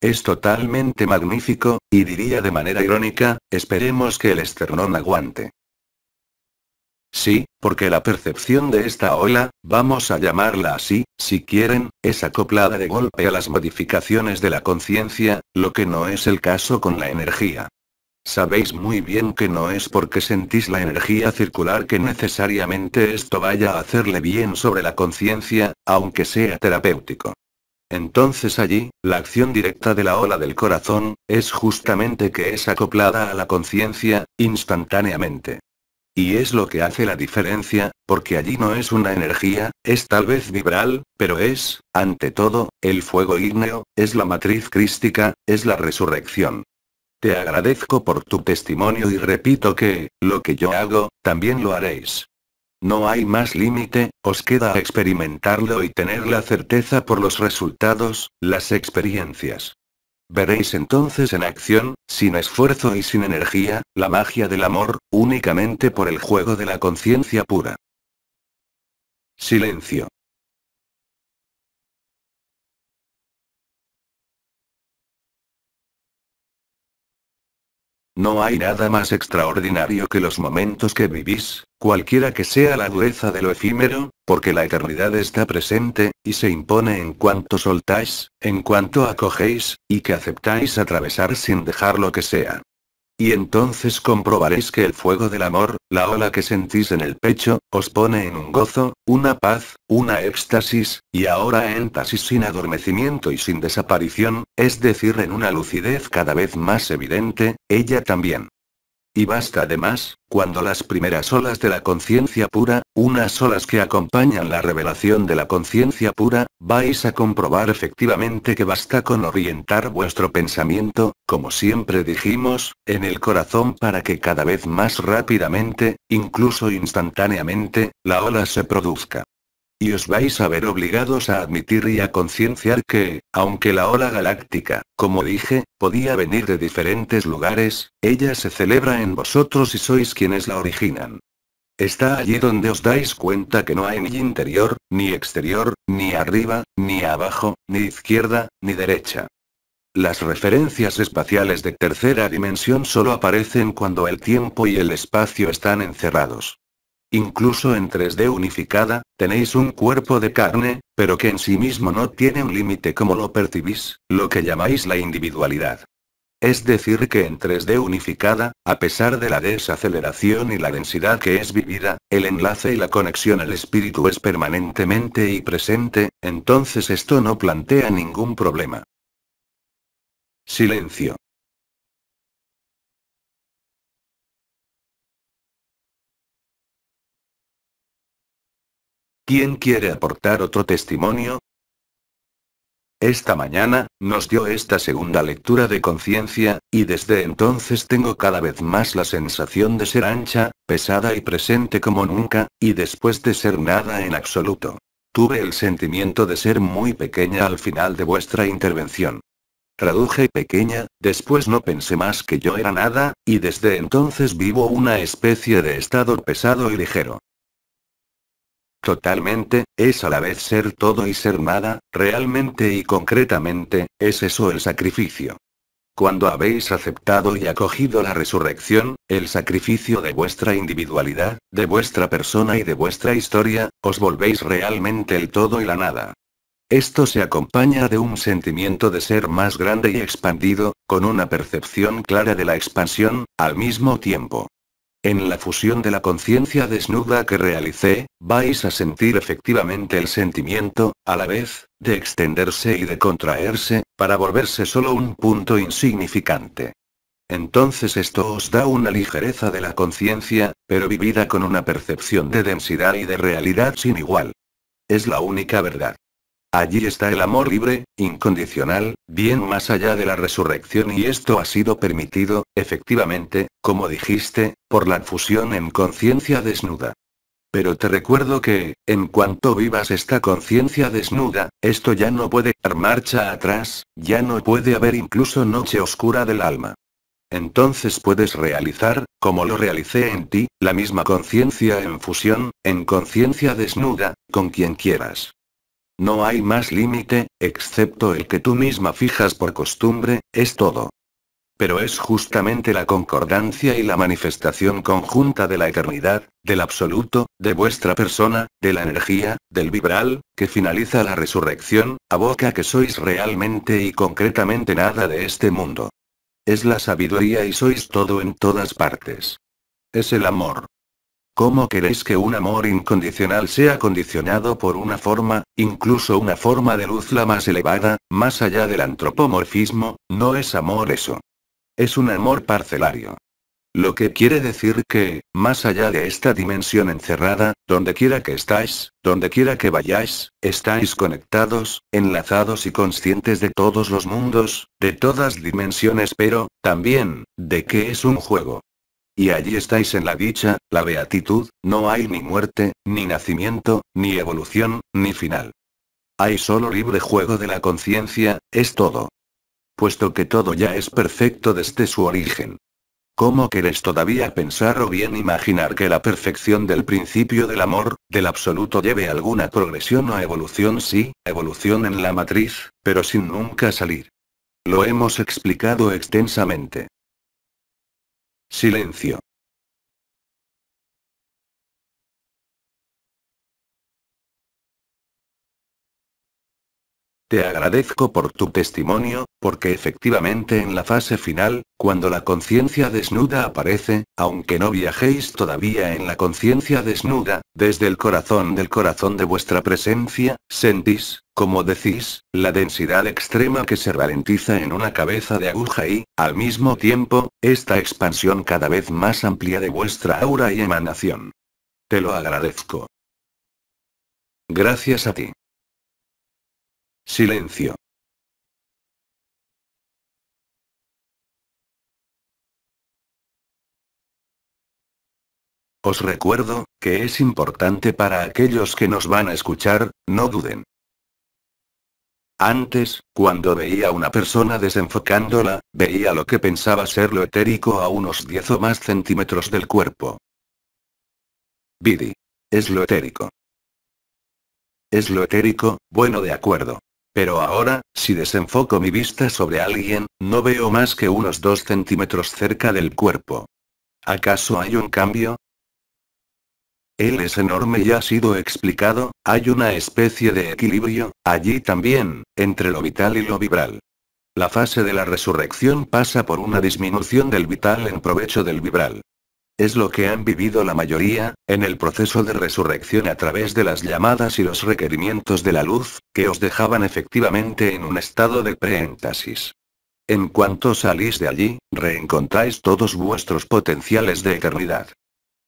Es totalmente magnífico, y diría de manera irónica, esperemos que el esternón aguante. Sí, porque la percepción de esta ola, vamos a llamarla así, si quieren, es acoplada de golpe a las modificaciones de la conciencia, lo que no es el caso con la energía. Sabéis muy bien que no es porque sentís la energía circular que necesariamente esto vaya a hacerle bien sobre la conciencia, aunque sea terapéutico. Entonces allí, la acción directa de la ola del corazón, es justamente que es acoplada a la conciencia, instantáneamente. Y es lo que hace la diferencia, porque allí no es una energía, es tal vez vibral, pero es, ante todo, el fuego ígneo, es la matriz crística, es la resurrección. Te agradezco por tu testimonio y repito que, lo que yo hago, también lo haréis. No hay más límite, os queda experimentarlo y tener la certeza por los resultados, las experiencias. Veréis entonces en acción, sin esfuerzo y sin energía, la magia del amor, únicamente por el juego de la conciencia pura. Silencio. No hay nada más extraordinario que los momentos que vivís, cualquiera que sea la dureza de lo efímero, porque la eternidad está presente, y se impone en cuanto soltáis, en cuanto acogéis, y que aceptáis atravesar sin dejar lo que sea. Y entonces comprobaréis que el fuego del amor, la ola que sentís en el pecho, os pone en un gozo, una paz, una éxtasis, y ahora énfasis sin adormecimiento y sin desaparición, es decir, en una lucidez cada vez más evidente, ella también. Y basta además, cuando las primeras olas de la conciencia pura, unas olas que acompañan la revelación de la conciencia pura, vais a comprobar efectivamente que basta con orientar vuestro pensamiento, como siempre dijimos, en el corazón para que cada vez más rápidamente, incluso instantáneamente, la ola se produzca. Y os vais a ver obligados a admitir y a concienciar que, aunque la ola galáctica, como dije, podía venir de diferentes lugares, ella se celebra en vosotros y sois quienes la originan. Está allí donde os dais cuenta que no hay ni interior, ni exterior, ni arriba, ni abajo, ni izquierda, ni derecha. Las referencias espaciales de tercera dimensión solo aparecen cuando el tiempo y el espacio están encerrados. Incluso en 3D unificada, tenéis un cuerpo de carne, pero que en sí mismo no tiene un límite como lo percibís, lo que llamáis la individualidad. Es decir que en 3D unificada, a pesar de la desaceleración y la densidad que es vivida, el enlace y la conexión al espíritu es permanentemente y presente, entonces esto no plantea ningún problema. Silencio. ¿Quién quiere aportar otro testimonio? Esta mañana, nos dio esta segunda lectura de conciencia, y desde entonces tengo cada vez más la sensación de ser ancha, pesada y presente como nunca, y después de ser nada en absoluto. Tuve el sentimiento de ser muy pequeña al final de vuestra intervención. Traduje pequeña, después no pensé más que yo era nada, y desde entonces vivo una especie de estado pesado y ligero. Totalmente, es a la vez ser todo y ser nada, realmente y concretamente, es eso el sacrificio. Cuando habéis aceptado y acogido la resurrección, el sacrificio de vuestra individualidad, de vuestra persona y de vuestra historia, os volvéis realmente el todo y la nada. Esto se acompaña de un sentimiento de ser más grande y expandido, con una percepción clara de la expansión, al mismo tiempo. En la fusión de la conciencia desnuda que realicé, vais a sentir efectivamente el sentimiento, a la vez, de extenderse y de contraerse, para volverse solo un punto insignificante. Entonces esto os da una ligereza de la conciencia, pero vivida con una percepción de densidad y de realidad sin igual. Es la única verdad. Allí está el amor libre, incondicional, bien más allá de la resurrección, y esto ha sido permitido, efectivamente, como dijiste, por la fusión en conciencia desnuda. Pero te recuerdo que, en cuanto vivas esta conciencia desnuda, esto ya no puede dar marcha atrás, ya no puede haber incluso noche oscura del alma. Entonces puedes realizar, como lo realicé en ti, la misma conciencia en fusión, en conciencia desnuda, con quien quieras. No hay más límite, excepto el que tú misma fijas por costumbre, es todo. Pero es justamente la concordancia y la manifestación conjunta de la eternidad, del absoluto, de vuestra persona, de la energía, del vibral, que finaliza la resurrección, aboca que sois realmente y concretamente nada de este mundo. Es la sabiduría y sois todo en todas partes. Es el amor. ¿Cómo queréis que un amor incondicional sea condicionado por una forma, incluso una forma de luz la más elevada, más allá del antropomorfismo? No es amor eso. Es un amor parcelario. Lo que quiere decir que, más allá de esta dimensión encerrada, donde quiera que estáis, donde quiera que vayáis, estáis conectados, enlazados y conscientes de todos los mundos, de todas dimensiones, pero, también, de que es un juego. Y allí estáis en la dicha, la beatitud, no hay ni muerte, ni nacimiento, ni evolución, ni final. Hay solo libre juego de la conciencia, es todo. Puesto que todo ya es perfecto desde su origen. ¿Cómo queréis todavía pensar o bien imaginar que la perfección del principio del amor, del absoluto, lleve alguna progresión o evolución? Sí, evolución en la matriz, pero sin nunca salir. Lo hemos explicado extensamente. Silencio. Te agradezco por tu testimonio, porque efectivamente en la fase final, cuando la conciencia desnuda aparece, aunque no viajéis todavía en la conciencia desnuda, desde el corazón de vuestra presencia, sentís, como decís, la densidad extrema que se ralentiza en una cabeza de aguja y, al mismo tiempo, esta expansión cada vez más amplia de vuestra aura y emanación. Te lo agradezco. Gracias a ti. Silencio. Os recuerdo, que es importante para aquellos que nos van a escuchar, no duden. Antes, cuando veía a una persona desenfocándola, veía lo que pensaba ser lo etérico a unos 10 o más centímetros del cuerpo. Vidi. Es lo etérico. Es lo etérico, bueno, de acuerdo. Pero ahora, si desenfoco mi vista sobre alguien, no veo más que unos 2 centímetros cerca del cuerpo. ¿Acaso hay un cambio? Él es enorme y ha sido explicado, hay una especie de equilibrio, allí también, entre lo vital y lo vibral. La fase de la resurrección pasa por una disminución del vital en provecho del vibral. Es lo que han vivido la mayoría, en el proceso de resurrección a través de las llamadas y los requerimientos de la luz, que os dejaban efectivamente en un estado de preénstasis. En cuanto salís de allí, reencontráis todos vuestros potenciales de eternidad.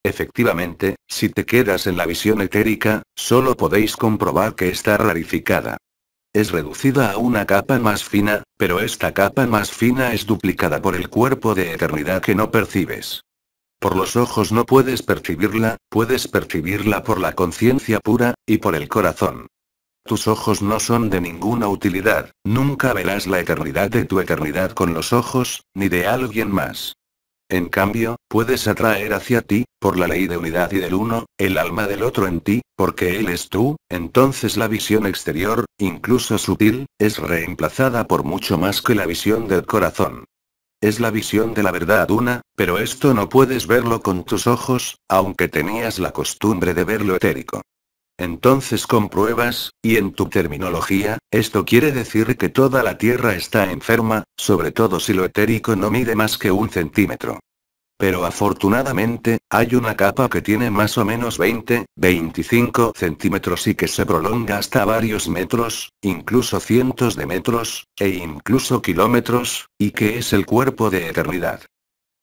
Efectivamente, si te quedas en la visión etérica, solo podéis comprobar que está rarificada. Es reducida a una capa más fina, pero esta capa más fina es duplicada por el cuerpo de eternidad que no percibes. Por los ojos no puedes percibirla, puedes percibirla por la conciencia pura, y por el corazón. Tus ojos no son de ninguna utilidad, nunca verás la eternidad de tu eternidad con los ojos, ni de alguien más. En cambio, puedes atraer hacia ti, por la ley de unidad y del uno, el alma del otro en ti, porque él es tú, entonces la visión exterior, incluso sutil, es reemplazada por mucho más que la visión del corazón. Es la visión de la verdad una, pero esto no puedes verlo con tus ojos, aunque tenías la costumbre de verlo etérico. Entonces compruebas, y en tu terminología, esto quiere decir que toda la Tierra está enferma, sobre todo si lo etérico no mide más que 1 centímetro. Pero afortunadamente, hay una capa que tiene más o menos 20, 25 centímetros y que se prolonga hasta varios metros, incluso cientos de metros, e incluso kilómetros, y que es el cuerpo de eternidad.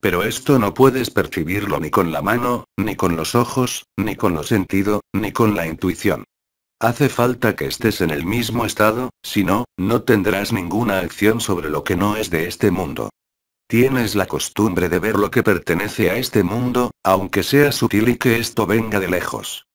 Pero esto no puedes percibirlo ni con la mano, ni con los ojos, ni con los sentidos, ni con la intuición. Hace falta que estés en el mismo estado, si no, no tendrás ninguna acción sobre lo que no es de este mundo. Tienes la costumbre de ver lo que pertenece a este mundo, aunque sea sutil y que esto venga de lejos.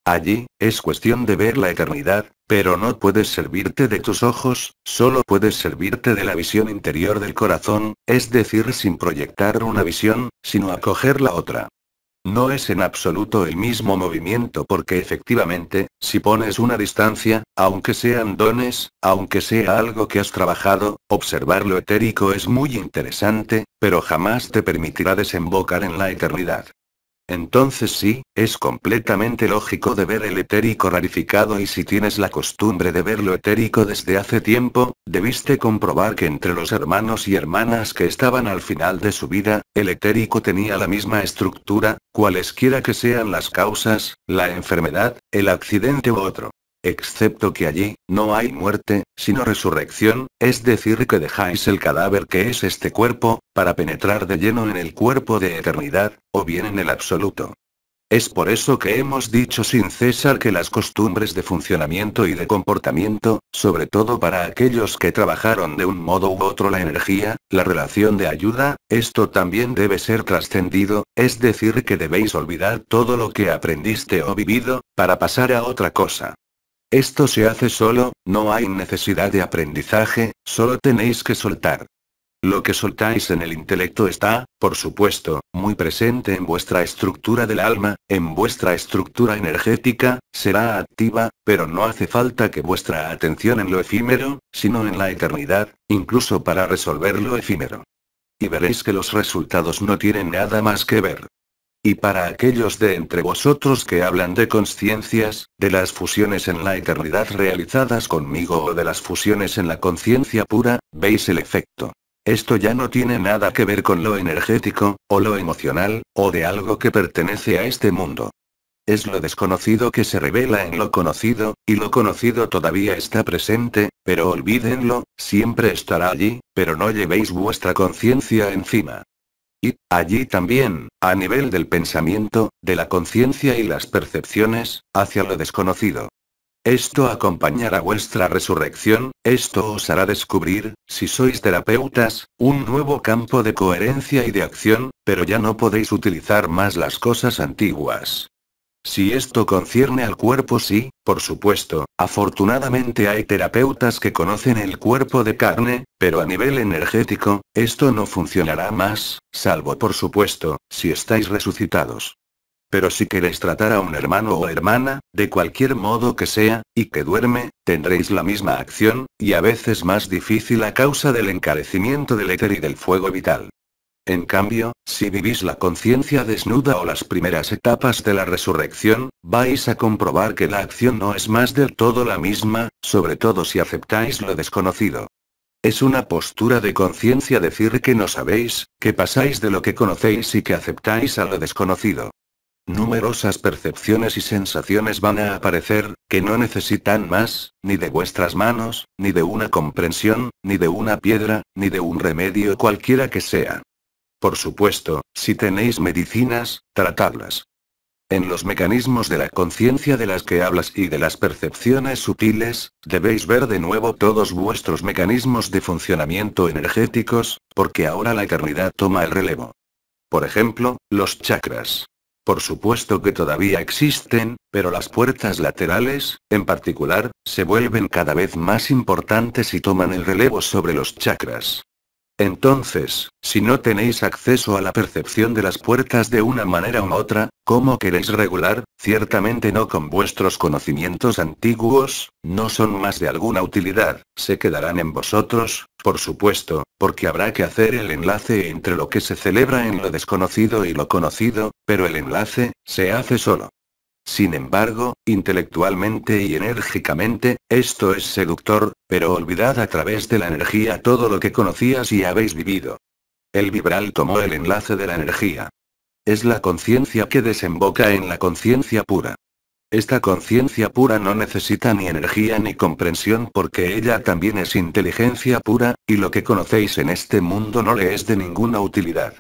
Allí, es cuestión de ver la eternidad, pero no puedes servirte de tus ojos, solo puedes servirte de la visión interior del corazón, es decir, sin proyectar una visión, sino acoger la otra. No es en absoluto el mismo movimiento porque efectivamente, si pones una distancia, aunque sean dones, aunque sea algo que has trabajado, observar lo etérico es muy interesante, pero jamás te permitirá desembocar en la eternidad. Entonces sí, es completamente lógico de ver el etérico rarificado y si tienes la costumbre de ver lo etérico desde hace tiempo, debiste comprobar que entre los hermanos y hermanas que estaban al final de su vida, el etérico tenía la misma estructura, cualesquiera que sean las causas, la enfermedad, el accidente u otro. Excepto que allí, no hay muerte, sino resurrección, es decir que dejáis el cadáver que es este cuerpo, para penetrar de lleno en el cuerpo de eternidad, o bien en el absoluto. Es por eso que hemos dicho sin cesar que las costumbres de funcionamiento y de comportamiento, sobre todo para aquellos que trabajaron de un modo u otro la energía, la relación de ayuda, esto también debe ser trascendido, es decir que debéis olvidar todo lo que aprendiste o vivido, para pasar a otra cosa. Esto se hace solo, no hay necesidad de aprendizaje, solo tenéis que soltar. Lo que soltáis en el intelecto está, por supuesto, muy presente en vuestra estructura del alma, en vuestra estructura energética, será activa, pero no hace falta que vuestra atención en lo efímero, sino en la eternidad, incluso para resolver lo efímero. Y veréis que los resultados no tienen nada más que ver. Y para aquellos de entre vosotros que hablan de consciencias, de las fusiones en la eternidad realizadas conmigo o de las fusiones en la conciencia pura, veis el efecto. Esto ya no tiene nada que ver con lo energético, o lo emocional, o de algo que pertenece a este mundo. Es lo desconocido que se revela en lo conocido, y lo conocido todavía está presente, pero olvídenlo, siempre estará allí, pero no llevéis vuestra conciencia encima. Y, allí también, a nivel del pensamiento, de la conciencia y las percepciones, hacia lo desconocido. Esto acompañará vuestra resurrección, esto os hará descubrir, si sois terapeutas, un nuevo campo de coherencia y de acción, pero ya no podéis utilizar más las cosas antiguas. Si esto concierne al cuerpo, sí, por supuesto, afortunadamente hay terapeutas que conocen el cuerpo de carne, pero a nivel energético, esto no funcionará más, salvo por supuesto, si estáis resucitados. Pero si queréis tratar a un hermano o hermana, de cualquier modo que sea, y que duerme, tendréis la misma acción, y a veces más difícil a causa del encarecimiento del éter y del fuego vital. En cambio, si vivís la conciencia desnuda o las primeras etapas de la resurrección, vais a comprobar que la acción no es más del todo la misma, sobre todo si aceptáis lo desconocido. Es una postura de conciencia decir que no sabéis, que pasáis de lo que conocéis y que aceptáis a lo desconocido. Numerosas percepciones y sensaciones van a aparecer, que no necesitan más, ni de vuestras manos, ni de una comprensión, ni de una piedra, ni de un remedio cualquiera que sea. Por supuesto, si tenéis medicinas, tratadlas. En los mecanismos de la conciencia de las que hablas y de las percepciones sutiles, debéis ver de nuevo todos vuestros mecanismos de funcionamiento energéticos, porque ahora la eternidad toma el relevo. Por ejemplo, los chakras. Por supuesto que todavía existen, pero las puertas laterales, en particular, se vuelven cada vez más importantes y toman el relevo sobre los chakras. Entonces, si no tenéis acceso a la percepción de las puertas de una manera u otra, ¿cómo queréis regular? Ciertamente no con vuestros conocimientos antiguos, no son más de alguna utilidad, se quedarán en vosotros, por supuesto, porque habrá que hacer el enlace entre lo que se celebra en lo desconocido y lo conocido, pero el enlace, se hace solo. Sin embargo, intelectualmente y enérgicamente, esto es seductor, pero olvidad a través de la energía todo lo que conocías y habéis vivido. El vibral tomó el enlace de la energía. Es la conciencia que desemboca en la conciencia pura. Esta conciencia pura no necesita ni energía ni comprensión porque ella también es inteligencia pura, y lo que conocéis en este mundo no le es de ninguna utilidad.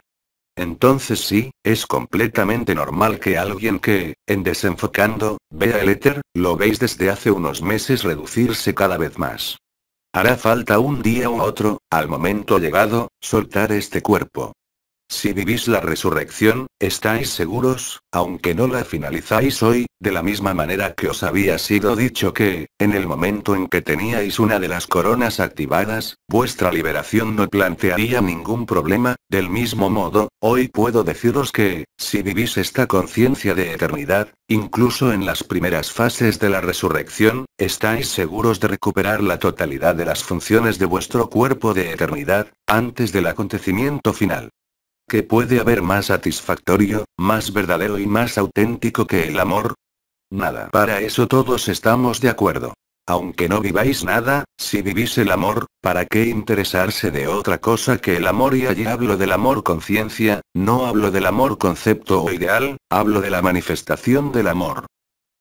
Entonces sí, es completamente normal que alguien que, en desenfocando, vea el éter, lo veis desde hace unos meses reducirse cada vez más. Hará falta un día u otro, al momento llegado, soltar este cuerpo. Si vivís la resurrección, estáis seguros, aunque no la finalizáis hoy, de la misma manera que os había sido dicho que, en el momento en que teníais una de las coronas activadas, vuestra liberación no plantearía ningún problema. Del mismo modo, hoy puedo deciros que, si vivís esta conciencia de eternidad, incluso en las primeras fases de la resurrección, estáis seguros de recuperar la totalidad de las funciones de vuestro cuerpo de eternidad, antes del acontecimiento final. ¿Qué puede haber más satisfactorio, más verdadero y más auténtico que el amor? Nada. Para eso todos estamos de acuerdo. Aunque no viváis nada, si vivís el amor, ¿para qué interesarse de otra cosa que el amor? Y allí hablo del amor conciencia, no hablo del amor concepto o ideal, hablo de la manifestación del amor.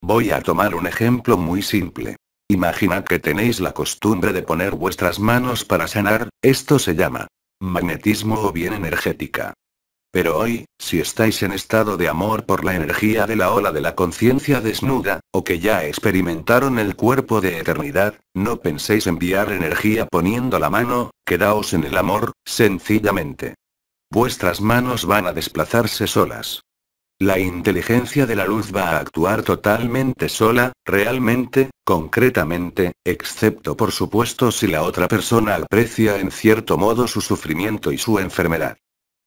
Voy a tomar un ejemplo muy simple. Imaginad que tenéis la costumbre de poner vuestras manos para sanar, esto se llama magnetismo o bien energética. Pero hoy, si estáis en estado de amor por la energía de la ola de la conciencia desnuda, o que ya experimentaron el cuerpo de eternidad, no penséis enviar energía poniendo la mano, quedaos en el amor, sencillamente. Vuestras manos van a desplazarse solas. La inteligencia de la luz va a actuar totalmente sola, realmente, concretamente, excepto por supuesto si la otra persona aprecia en cierto modo su sufrimiento y su enfermedad.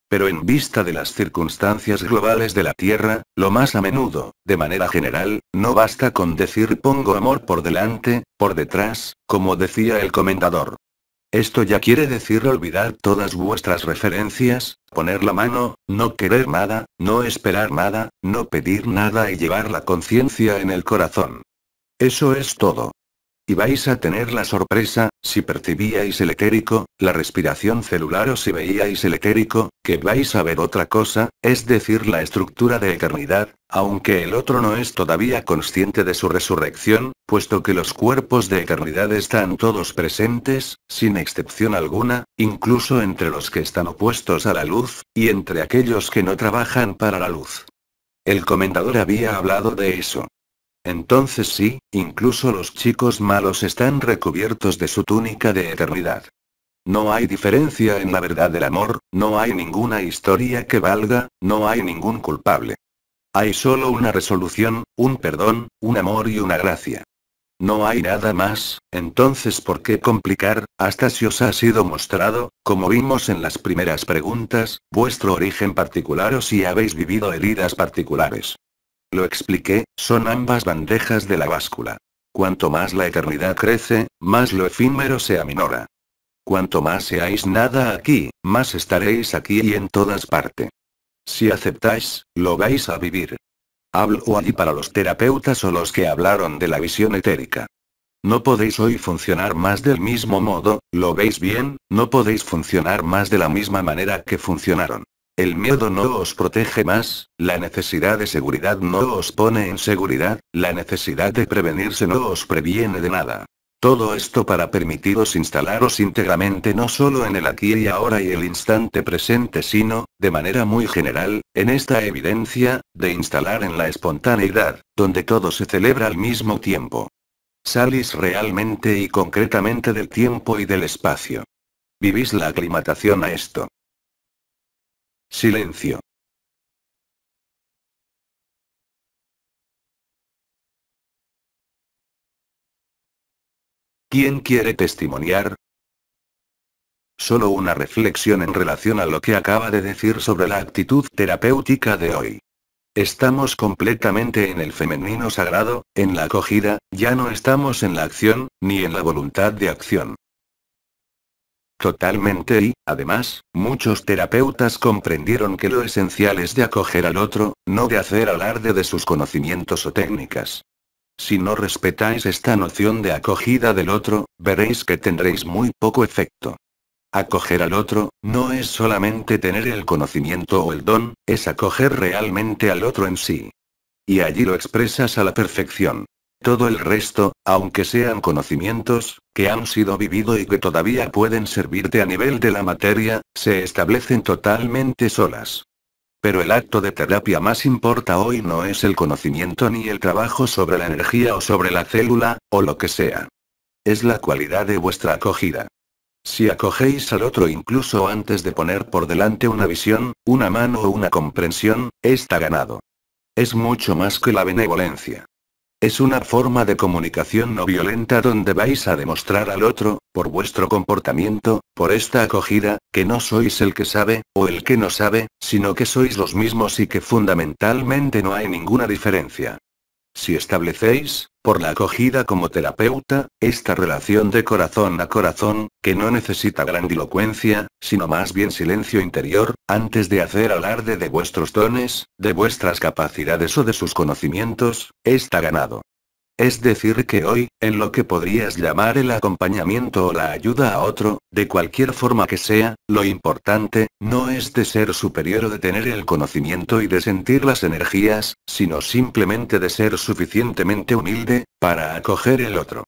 Pero en vista de las circunstancias globales de la Tierra, lo más a menudo, de manera general, no basta con decir pongo amor por delante, por detrás, como decía el comentador. Esto ya quiere decir olvidar todas vuestras referencias, poner la mano, no querer nada, no esperar nada, no pedir nada y llevar la conciencia en el corazón. Eso es todo. Y vais a tener la sorpresa, si percibíais el etérico, la respiración celular o si veíais el etérico, que vais a ver otra cosa, es decir la estructura de eternidad, aunque el otro no es todavía consciente de su resurrección, puesto que los cuerpos de eternidad están todos presentes, sin excepción alguna, incluso entre los que están opuestos a la luz, y entre aquellos que no trabajan para la luz. El comentador había hablado de eso. Entonces sí, incluso los chicos malos están recubiertos de su túnica de eternidad. No hay diferencia en la verdad del amor, no hay ninguna historia que valga, no hay ningún culpable. Hay solo una resolución, un perdón, un amor y una gracia. No hay nada más, entonces ¿por qué complicar, hasta si os ha sido mostrado, como vimos en las primeras preguntas, vuestro origen particular o si habéis vivido heridas particulares? Lo expliqué, son ambas bandejas de la báscula. Cuanto más la eternidad crece, más lo efímero se aminora. Cuanto más seáis nada aquí, más estaréis aquí y en todas partes. Si aceptáis, lo vais a vivir. Hablo allí para los terapeutas o los que hablaron de la visión etérica. No podéis hoy funcionar más del mismo modo, ¿lo veis bien? No podéis funcionar más de la misma manera que funcionaron. El miedo no os protege más, la necesidad de seguridad no os pone en seguridad, la necesidad de prevenirse no os previene de nada. Todo esto para permitiros instalaros íntegramente no solo en el aquí y ahora y el instante presente sino, de manera muy general, en esta evidencia, de instalar en la espontaneidad, donde todo se celebra al mismo tiempo. Salís realmente y concretamente del tiempo y del espacio. Vivís la aclimatación a esto. Silencio. ¿Quién quiere testimoniar? Solo una reflexión en relación a lo que acaba de decir sobre la actitud terapéutica de hoy. Estamos completamente en el femenino sagrado, en la acogida, ya no estamos en la acción, ni en la voluntad de acción. Totalmente y, además, muchos terapeutas comprendieron que lo esencial es de acoger al otro, no de hacer alarde de sus conocimientos o técnicas. Si no respetáis esta noción de acogida del otro, veréis que tendréis muy poco efecto. Acoger al otro, no es solamente tener el conocimiento o el don, es acoger realmente al otro en sí. Y allí lo expresas a la perfección. Todo el resto, aunque sean conocimientos, que han sido vivido y que todavía pueden servirte a nivel de la materia, se establecen totalmente solas. Pero el acto de terapia más importa hoy no es el conocimiento ni el trabajo sobre la energía o sobre la célula, o lo que sea. Es la cualidad de vuestra acogida. Si acogéis al otro incluso antes de poner por delante una visión, una mano o una comprensión, está ganado. Es mucho más que la benevolencia. Es una forma de comunicación no violenta donde vais a demostrar al otro, por vuestro comportamiento, por esta acogida, que no sois el que sabe, o el que no sabe, sino que sois los mismos y que fundamentalmente no hay ninguna diferencia. Si establecéis, por la acogida como terapeuta, esta relación de corazón a corazón, que no necesita grandilocuencia, sino más bien silencio interior, antes de hacer alarde de vuestros dones, de vuestras capacidades o de sus conocimientos, está ganado. Es decir que hoy, en lo que podrías llamar el acompañamiento o la ayuda a otro, de cualquier forma que sea, lo importante, no es de ser superior o de tener el conocimiento y de sentir las energías, sino simplemente de ser suficientemente humilde, para acoger el otro.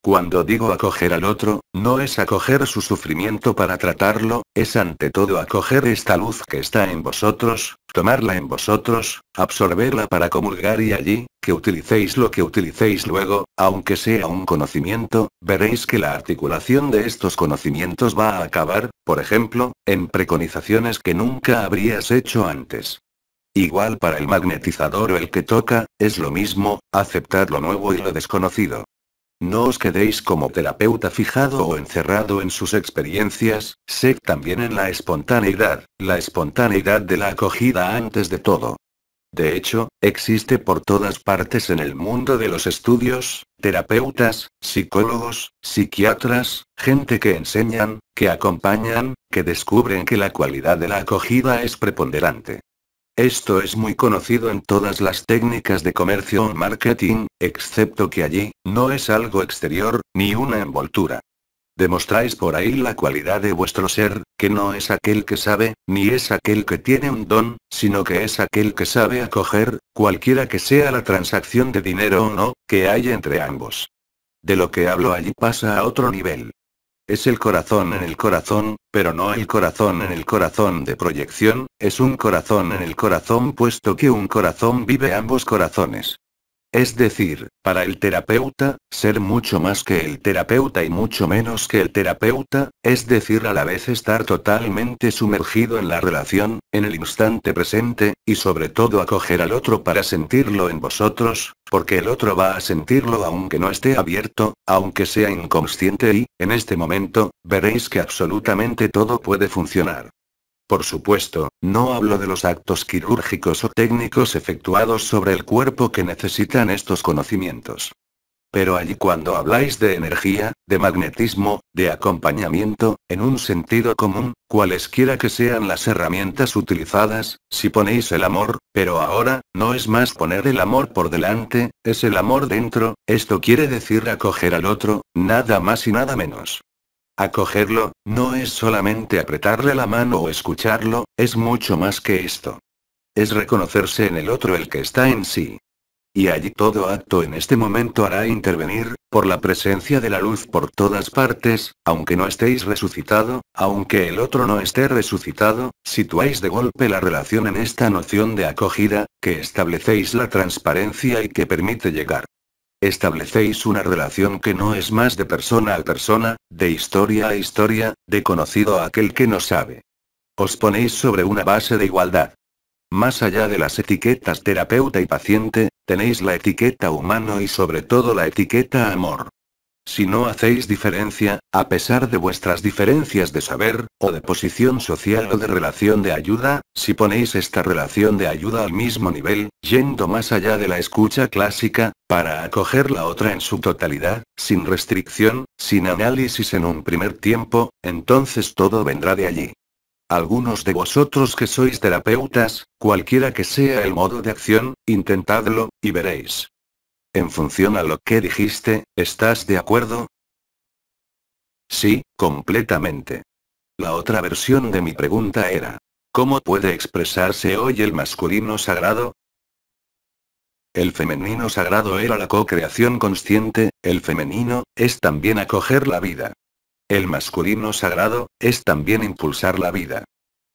Cuando digo acoger al otro, no es acoger su sufrimiento para tratarlo, es ante todo acoger esta luz que está en vosotros, tomarla en vosotros, absorberla para comulgar y allí, que utilicéis lo que utilicéis luego, aunque sea un conocimiento, veréis que la articulación de estos conocimientos va a acabar, por ejemplo, en preconizaciones que nunca habrías hecho antes. Igual para el magnetizador o el que toca, es lo mismo, aceptar lo nuevo y lo desconocido. No os quedéis como terapeuta fijado o encerrado en sus experiencias, sed también en la espontaneidad de la acogida antes de todo. De hecho, existe por todas partes en el mundo de los estudios, terapeutas, psicólogos, psiquiatras, gente que enseñan, que acompañan, que descubren que la cualidad de la acogida es preponderante. Esto es muy conocido en todas las técnicas de comercio o marketing, excepto que allí, no es algo exterior, ni una envoltura. Demostráis por ahí la cualidad de vuestro ser, que no es aquel que sabe, ni es aquel que tiene un don, sino que es aquel que sabe acoger, cualquiera que sea la transacción de dinero o no, que hay entre ambos. De lo que hablo allí pasa a otro nivel. Es el corazón en el corazón, pero no el corazón en el corazón de proyección, es un corazón en el corazón puesto que un corazón vive ambos corazones. Es decir, para el terapeuta, ser mucho más que el terapeuta y mucho menos que el terapeuta, es decir, a la vez estar totalmente sumergido en la relación, en el instante presente, y sobre todo acoger al otro para sentirlo en vosotros, porque el otro va a sentirlo aunque no esté abierto, aunque sea inconsciente y, en este momento, veréis que absolutamente todo puede funcionar. Por supuesto, no hablo de los actos quirúrgicos o técnicos efectuados sobre el cuerpo que necesitan estos conocimientos. Pero allí cuando habláis de energía, de magnetismo, de acompañamiento, en un sentido común, cualesquiera que sean las herramientas utilizadas, si ponéis el amor, pero ahora, no es más poner el amor por delante, es el amor dentro, esto quiere decir acoger al otro, nada más y nada menos. Acogerlo, no es solamente apretarle la mano o escucharlo, es mucho más que esto. Es reconocerse en el otro el que está en sí. Y allí todo acto en este momento hará intervenir, por la presencia de la luz por todas partes, aunque no estéis resucitado, aunque el otro no esté resucitado, situáis de golpe la relación en esta noción de acogida, que establecéis la transparencia y que permite llegar. Establecéis una relación que no es más de persona a persona, de historia a historia, de conocido a aquel que no sabe. Os ponéis sobre una base de igualdad. Más allá de las etiquetas terapeuta y paciente, tenéis la etiqueta humano y sobre todo la etiqueta amor. Si no hacéis diferencia, a pesar de vuestras diferencias de saber, o de posición social o de relación de ayuda, si ponéis esta relación de ayuda al mismo nivel, yendo más allá de la escucha clásica, para acoger la otra en su totalidad, sin restricción, sin análisis en un primer tiempo, entonces todo vendrá de allí. Algunos de vosotros que sois terapeutas, cualquiera que sea el modo de acción, intentadlo, y veréis. En función a lo que dijiste, ¿estás de acuerdo? Sí, completamente. La otra versión de mi pregunta era, ¿cómo puede expresarse hoy el masculino sagrado? El femenino sagrado era la co-creación consciente, el femenino, es también acoger la vida. El masculino sagrado, es también impulsar la vida.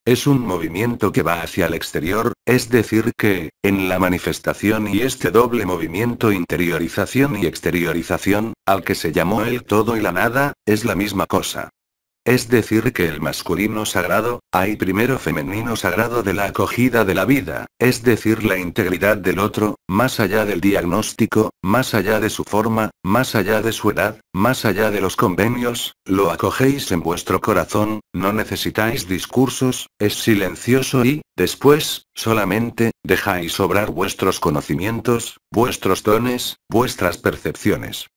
Es un movimiento que va hacia el exterior, es decir que, en la manifestación y este doble movimiento interiorización y exteriorización, al que se llamó el todo y la nada, es la misma cosa. Es decir que el masculino sagrado, hay primero femenino sagrado de la acogida de la vida, es decir la integridad del otro, más allá del diagnóstico, más allá de su forma, más allá de su edad, más allá de los convenios, lo acogéis en vuestro corazón, no necesitáis discursos, es silencioso y, después, solamente, dejáis obrar vuestros conocimientos, vuestros dones, vuestras percepciones.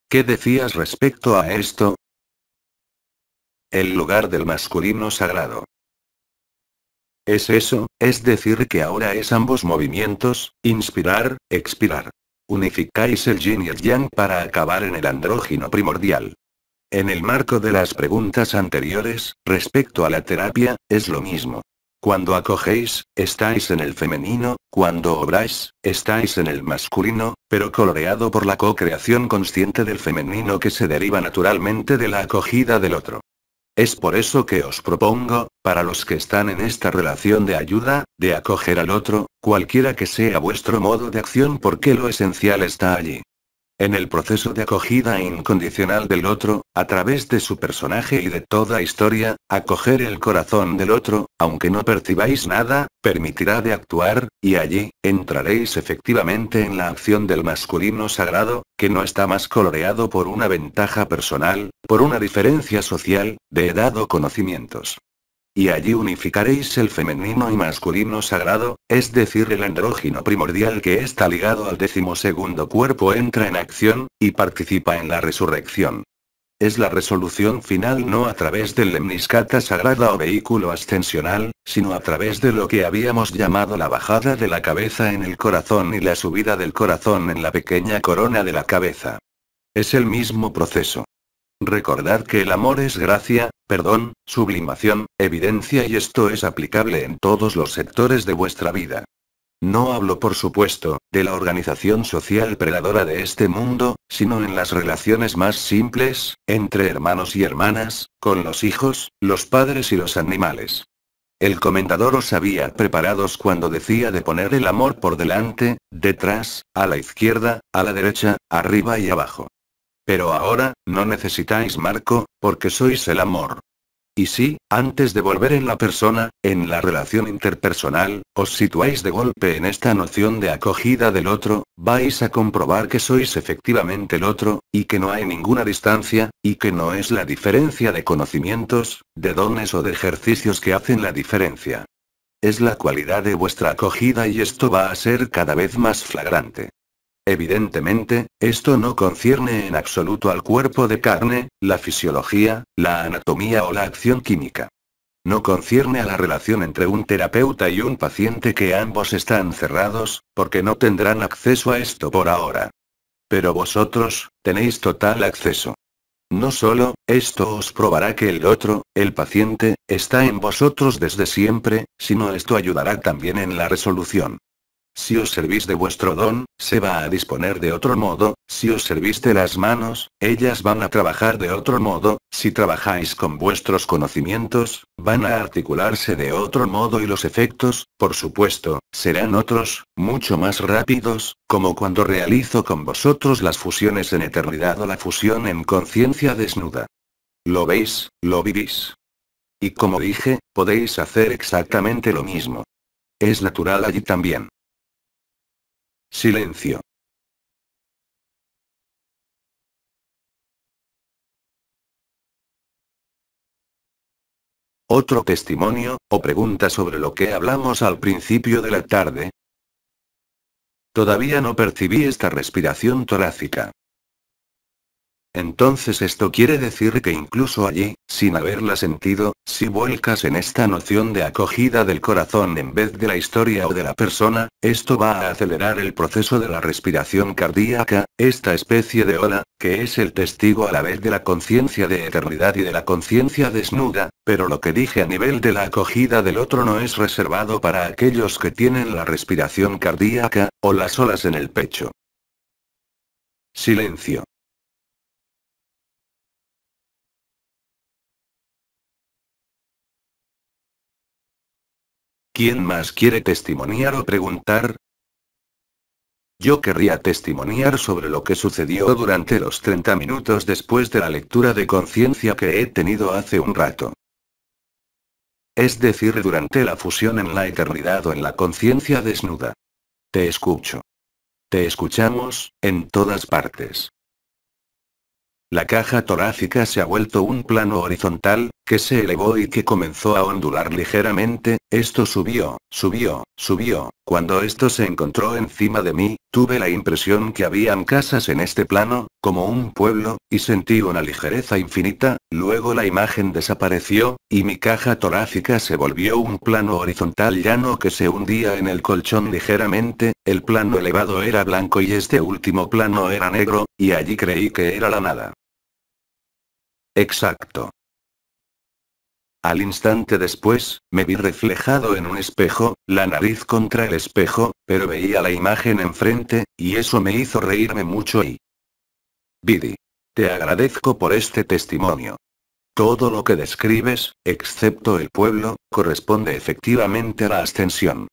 ¿Qué decías respecto a esto? El lugar del masculino sagrado. Es eso, es decir que ahora es ambos movimientos, inspirar, expirar. Unificáis el yin y el yang para acabar en el andrógino primordial. En el marco de las preguntas anteriores, respecto a la terapia, es lo mismo. Cuando acogéis, estáis en el femenino, cuando obráis, estáis en el masculino, pero coloreado por la co-creación consciente del femenino que se deriva naturalmente de la acogida del otro. Es por eso que os propongo, para los que están en esta relación de ayuda, de acoger al otro, cualquiera que sea vuestro modo de acción porque lo esencial está allí. En el proceso de acogida incondicional del otro, a través de su personaje y de toda historia, acoger el corazón del otro, aunque no percibáis nada, permitirá de actuar, y allí, entraréis efectivamente en la acción del masculino sagrado, que no está más coloreado por una ventaja personal, por una diferencia social, de edad o conocimientos. Y allí unificaréis el femenino y masculino sagrado, es decir el andrógino primordial que está ligado al 12º cuerpo entra en acción, y participa en la resurrección. Es la resolución final no a través del lemniscata sagrada o vehículo ascensional, sino a través de lo que habíamos llamado la bajada de la cabeza en el corazón y la subida del corazón en la pequeña corona de la cabeza. Es el mismo proceso. Recordad que el amor es gracia, perdón, sublimación, evidencia y esto es aplicable en todos los sectores de vuestra vida. No hablo por supuesto, de la organización social predadora de este mundo, sino en las relaciones más simples, entre hermanos y hermanas, con los hijos, los padres y los animales. El comentador os había preparados cuando decía de poner el amor por delante, detrás, a la izquierda, a la derecha, arriba y abajo. Pero ahora, no necesitáis marco, porque sois el amor. Y si, antes de volver en la persona, en la relación interpersonal, os situáis de golpe en esta noción de acogida del otro, vais a comprobar que sois efectivamente el otro, y que no hay ninguna distancia, y que no es la diferencia de conocimientos, de dones o de ejercicios que hacen la diferencia. Es la cualidad de vuestra acogida y esto va a ser cada vez más flagrante. Evidentemente, esto no concierne en absoluto al cuerpo de carne, la fisiología, la anatomía o la acción química. No concierne a la relación entre un terapeuta y un paciente que ambos están cerrados, porque no tendrán acceso a esto por ahora. Pero vosotros, tenéis total acceso. No solo, esto os probará que el otro, el paciente, está en vosotros desde siempre, sino esto ayudará también en la resolución. Si os servís de vuestro don, se va a disponer de otro modo, si os servís de las manos, ellas van a trabajar de otro modo, si trabajáis con vuestros conocimientos, van a articularse de otro modo y los efectos, por supuesto, serán otros, mucho más rápidos, como cuando realizo con vosotros las fusiones en eternidad o la fusión en conciencia desnuda. ¿Lo veis? ¿Lo vivís? Y como dije, podéis hacer exactamente lo mismo. Es natural allí también. Silencio. Otro testimonio, o pregunta sobre lo que hablamos al principio de la tarde. Todavía no percibí esta respiración torácica. Entonces esto quiere decir que incluso allí, sin haberla sentido, si vuelcas en esta noción de acogida del corazón en vez de la historia o de la persona, esto va a acelerar el proceso de la respiración cardíaca, esta especie de ola, que es el testigo a la vez de la conciencia de eternidad y de la conciencia desnuda, pero lo que dije a nivel de la acogida del otro no es reservado para aquellos que tienen la respiración cardíaca, o las olas en el pecho. Silencio. ¿Quién más quiere testimoniar o preguntar? Yo querría testimoniar sobre lo que sucedió durante los 30 minutos después de la lectura de conciencia que he tenido hace un rato. Es decir, durante la fusión en la eternidad o en la conciencia desnuda. Te escucho. Te escuchamos, en todas partes. La caja torácica se ha vuelto un plano horizontal, que se elevó y que comenzó a ondular ligeramente. Esto subió, subió, subió. Cuando esto se encontró encima de mí, tuve la impresión que habían casas en este plano, como un pueblo, y sentí una ligereza infinita. Luego la imagen desapareció, y mi caja torácica se volvió un plano horizontal llano que se hundía en el colchón ligeramente. El plano elevado era blanco y este último plano era negro, y allí creí que era la nada. Exacto. Al instante después, me vi reflejado en un espejo, la nariz contra el espejo, pero veía la imagen enfrente, y eso me hizo reírme mucho y... Vidi. Te agradezco por este testimonio. Todo lo que describes, excepto el pueblo, corresponde efectivamente a la ascensión.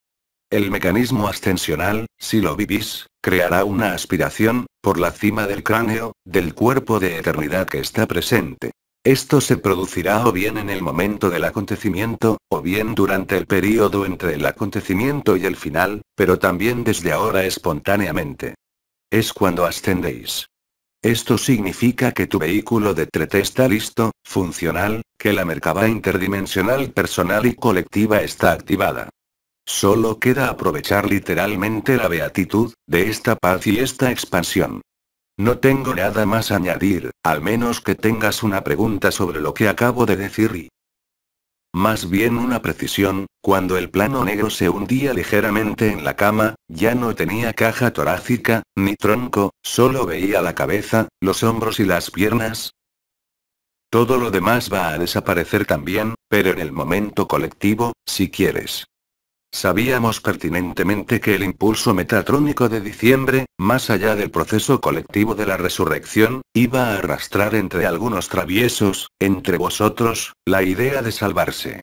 El mecanismo ascensional, si lo vivís, creará una aspiración, por la cima del cráneo, del cuerpo de eternidad que está presente. Esto se producirá o bien en el momento del acontecimiento, o bien durante el período entre el acontecimiento y el final, pero también desde ahora espontáneamente. Es cuando ascendéis. Esto significa que tu vehículo de trete está listo, funcional, que la Merkabah interdimensional personal y colectiva está activada. Solo queda aprovechar literalmente la beatitud, de esta paz y esta expansión. No tengo nada más a añadir, al menos que tengas una pregunta sobre lo que acabo de decir y... Más bien una precisión, cuando el plano negro se hundía ligeramente en la cama, ya no tenía caja torácica, ni tronco, solo veía la cabeza, los hombros y las piernas. Todo lo demás va a desaparecer también, pero en el momento colectivo, si quieres. Sabíamos pertinentemente que el impulso metatrónico de diciembre, más allá del proceso colectivo de la resurrección, iba a arrastrar entre algunos traviesos, entre vosotros, la idea de salvarse.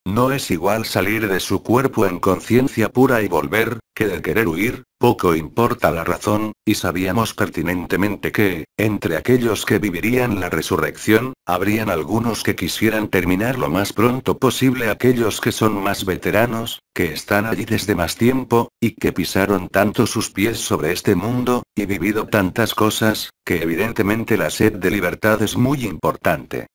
No es igual salir de su cuerpo en conciencia pura y volver, que de querer huir, poco importa la razón, y sabíamos pertinentemente que, entre aquellos que vivirían la resurrección, habrían algunos que quisieran terminar lo más pronto posible, aquellos que son más veteranos, que están allí desde más tiempo, y que pisaron tanto sus pies sobre este mundo, y vivido tantas cosas, que evidentemente la sed de libertad es muy importante.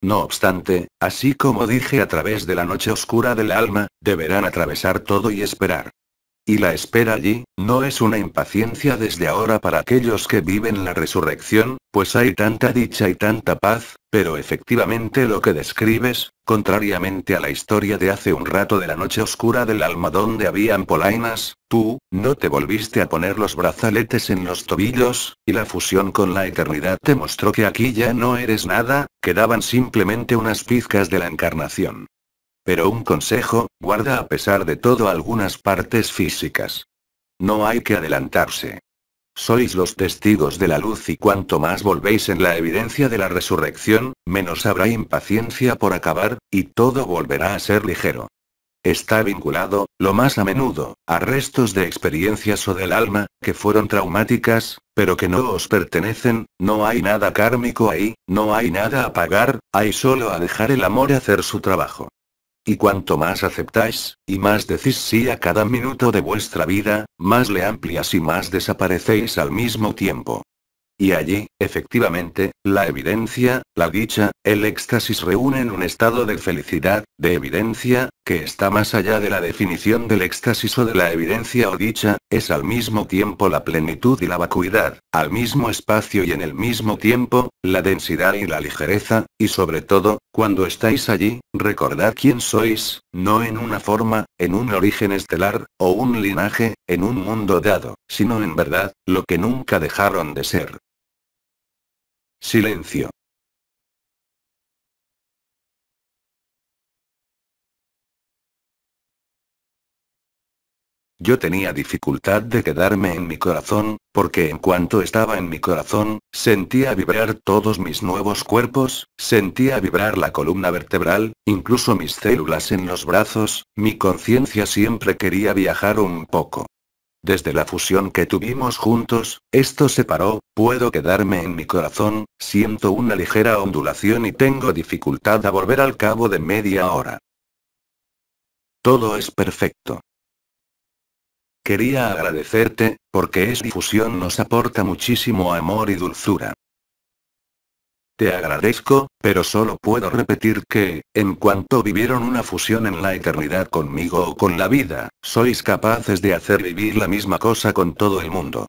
No obstante, así como dije a través de la noche oscura del alma, deberán atravesar todo y esperar. Y la espera allí, no es una impaciencia desde ahora para aquellos que viven la resurrección, pues hay tanta dicha y tanta paz, pero efectivamente lo que describes, contrariamente a la historia de hace un rato de la noche oscura del alma donde habían polainas, tú, no te volviste a poner los brazaletes en los tobillos, y la fusión con la eternidad te mostró que aquí ya no eres nada, quedaban simplemente unas pizcas de la encarnación. Pero un consejo, guarda a pesar de todo algunas partes físicas. No hay que adelantarse. Sois los testigos de la luz y cuanto más volvéis en la evidencia de la resurrección, menos habrá impaciencia por acabar, y todo volverá a ser ligero. Está vinculado, lo más a menudo, a restos de experiencias o del alma, que fueron traumáticas, pero que no os pertenecen. No hay nada kármico ahí, no hay nada a pagar, hay solo a dejar el amor hacer su trabajo. Y cuanto más aceptáis, y más decís sí a cada minuto de vuestra vida, más le amplias y más desaparecéis al mismo tiempo. Y allí, efectivamente, la evidencia, la dicha, el éxtasis reúnen un estado de felicidad, de evidencia, que está más allá de la definición del éxtasis o de la evidencia o dicha, es al mismo tiempo la plenitud y la vacuidad, al mismo espacio y en el mismo tiempo, la densidad y la ligereza, y sobre todo, cuando estáis allí, recordad quién sois, no en una forma, en un origen estelar, o un linaje, en un mundo dado, sino en verdad, lo que nunca dejaron de ser. Silencio. yo tenía dificultad de quedarme en mi corazón, porque en cuanto estaba en mi corazón, sentía vibrar todos mis nuevos cuerpos, sentía vibrar la columna vertebral, incluso mis células en los brazos, mi conciencia siempre quería viajar un poco. Desde la fusión que tuvimos juntos, esto se paró, puedo quedarme en mi corazón, siento una ligera ondulación y tengo dificultad a volver al cabo de media hora. Todo es perfecto. Quería agradecerte, porque esta fusión nos aporta muchísimo amor y dulzura. Te agradezco, pero solo puedo repetir que, en cuanto vivieron una fusión en la eternidad conmigo o con la vida, sois capaces de hacer vivir la misma cosa con todo el mundo.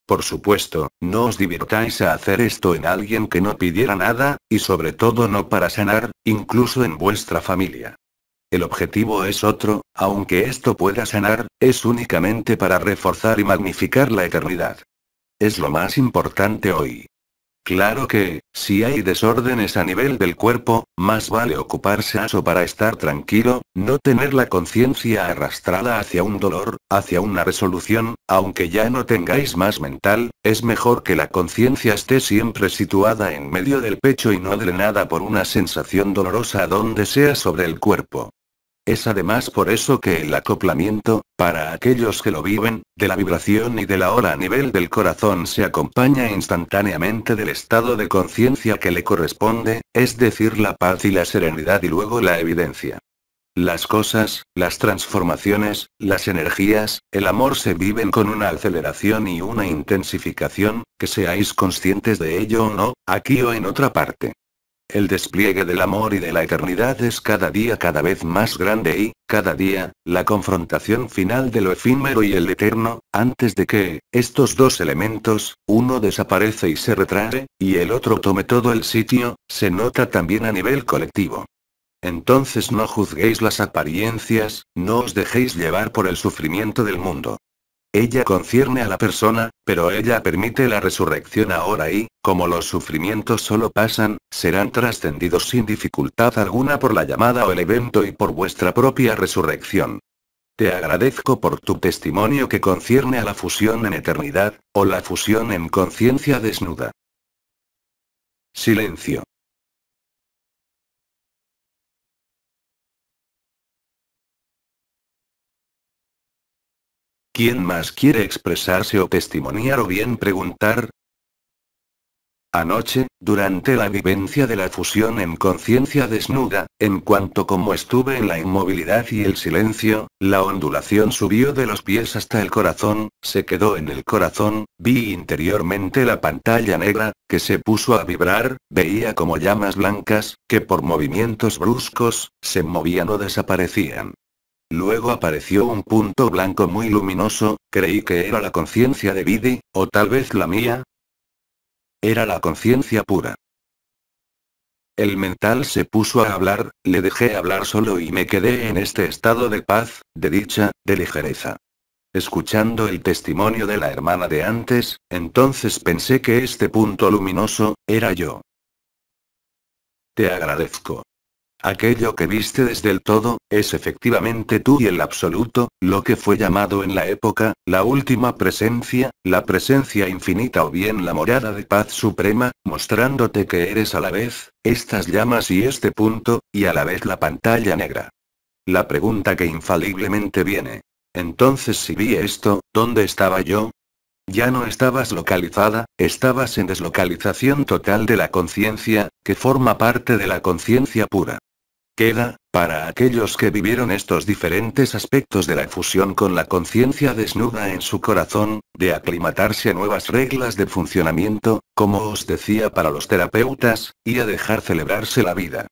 Por supuesto, no os divirtáis a hacer esto en alguien que no pidiera nada, y sobre todo no para sanar, incluso en vuestra familia. El objetivo es otro, aunque esto pueda sanar, es únicamente para reforzar y magnificar la eternidad. Es lo más importante hoy. Claro que, si hay desórdenes a nivel del cuerpo, más vale ocuparse a eso para estar tranquilo, no tener la conciencia arrastrada hacia un dolor, hacia una resolución, aunque ya no tengáis más mental, es mejor que la conciencia esté siempre situada en medio del pecho y no drenada por una sensación dolorosa donde sea sobre el cuerpo. Es además por eso que el acoplamiento, para aquellos que lo viven, de la vibración y de la hora a nivel del corazón se acompaña instantáneamente del estado de conciencia que le corresponde, es decir, la paz y la serenidad y luego la evidencia. Las cosas, las transformaciones, las energías, el amor se viven con una aceleración y una intensificación, que seáis conscientes de ello o no, aquí o en otra parte. El despliegue del amor y de la eternidad es cada día cada vez más grande y, cada día, la confrontación final de lo efímero y el eterno, antes de que, estos dos elementos, uno desaparece y se retrae, y el otro tome todo el sitio, se nota también a nivel colectivo. Entonces no juzguéis las apariencias, no os dejéis llevar por el sufrimiento del mundo. Ella concierne a la persona, pero ella permite la resurrección ahora y, como los sufrimientos solo pasan, serán trascendidos sin dificultad alguna por la llamada o el evento y por vuestra propia resurrección. Te agradezco por tu testimonio que concierne a la fusión en eternidad, o la fusión en conciencia desnuda. Silencio. ¿Quién más quiere expresarse o testimoniar o bien preguntar? Anoche, durante la vivencia de la fusión en conciencia desnuda, en cuanto como estuve en la inmovilidad y el silencio, la ondulación subió de los pies hasta el corazón, se quedó en el corazón, vi interiormente la pantalla negra, que se puso a vibrar, veía como llamas blancas, que por movimientos bruscos, se movían o desaparecían. Luego apareció un punto blanco muy luminoso, creí que era la conciencia de Vidi, o tal vez la mía. Era la conciencia pura. El mental se puso a hablar, le dejé hablar solo y me quedé en este estado de paz, de dicha, de ligereza. Escuchando el testimonio de la hermana de antes, entonces pensé que este punto luminoso, era yo. Te agradezco. Aquello que viste desde el todo, es efectivamente tú y el absoluto, lo que fue llamado en la época, la última presencia, la presencia infinita o bien la morada de paz suprema, mostrándote que eres a la vez, estas llamas y este punto, y a la vez la pantalla negra. La pregunta que infaliblemente viene. Entonces si vi esto, ¿dónde estaba yo? Ya no estabas localizada, estabas en deslocalización total de la conciencia, que forma parte de la conciencia pura. Queda, para aquellos que vivieron estos diferentes aspectos de la fusión con la conciencia desnuda en su corazón, de aclimatarse a nuevas reglas de funcionamiento, como os decía para los terapeutas, y a dejar celebrarse la vida.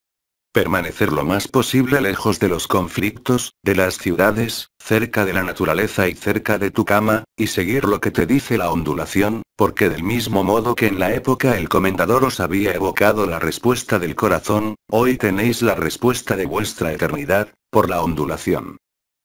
Permanecer lo más posible lejos de los conflictos, de las ciudades, cerca de la naturaleza y cerca de tu cama, y seguir lo que te dice la ondulación, porque del mismo modo que en la época el comendador os había evocado la respuesta del corazón, hoy tenéis la respuesta de vuestra eternidad, por la ondulación.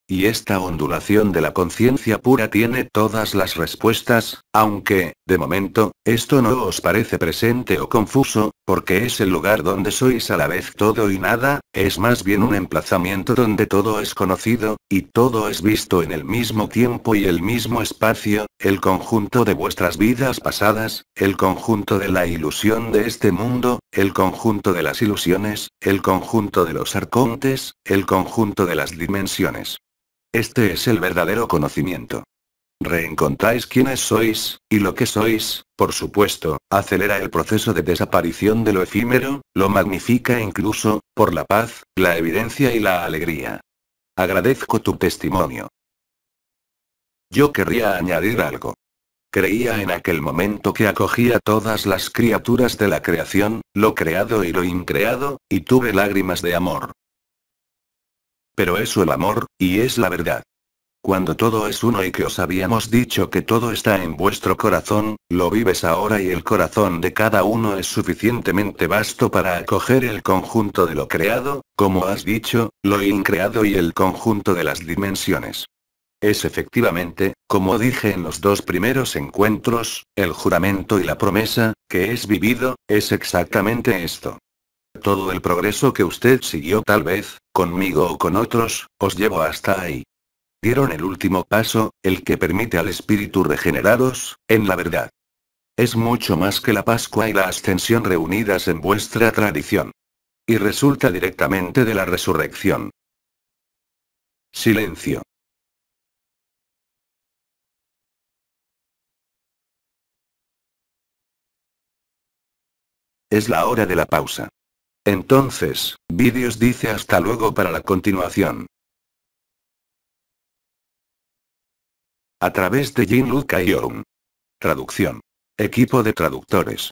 Y esta ondulación de la conciencia pura tiene todas las respuestas, aunque, de momento, esto no os parece presente o confuso, porque es el lugar donde sois a la vez todo y nada, es más bien un emplazamiento donde todo es conocido, y todo es visto en el mismo tiempo y el mismo espacio, el conjunto de vuestras vidas pasadas, el conjunto de la ilusión de este mundo, el conjunto de las ilusiones, el conjunto de los arcontes, el conjunto de las dimensiones. Este es el verdadero conocimiento. Reencontráis quiénes sois, y lo que sois, por supuesto, acelera el proceso de desaparición de lo efímero, lo magnifica incluso, por la paz, la evidencia y la alegría. Agradezco tu testimonio. Yo querría añadir algo. Creía en aquel momento que acogía todas las criaturas de la creación, lo creado y lo increado, y tuve lágrimas de amor. Pero es el amor, y es la verdad. Cuando todo es uno y que os habíamos dicho que todo está en vuestro corazón, lo vives ahora y el corazón de cada uno es suficientemente vasto para acoger el conjunto de lo creado, como has dicho, lo increado y el conjunto de las dimensiones. Es efectivamente, como dije en los dos primeros encuentros, el juramento y la promesa, que es vivido, es exactamente esto. Todo el progreso que usted siguió tal vez, conmigo o con otros, os llevó hasta ahí. Dieron el último paso, el que permite al espíritu regeneraros, en la verdad. Es mucho más que la Pascua y la Ascensión reunidas en vuestra tradición. Y resulta directamente de la resurrección. Silencio. Es la hora de la pausa. Entonces, Vídeos dice hasta luego para la continuación. A través de Jean-Luc Ayllon. Traducción. Equipo de traductores.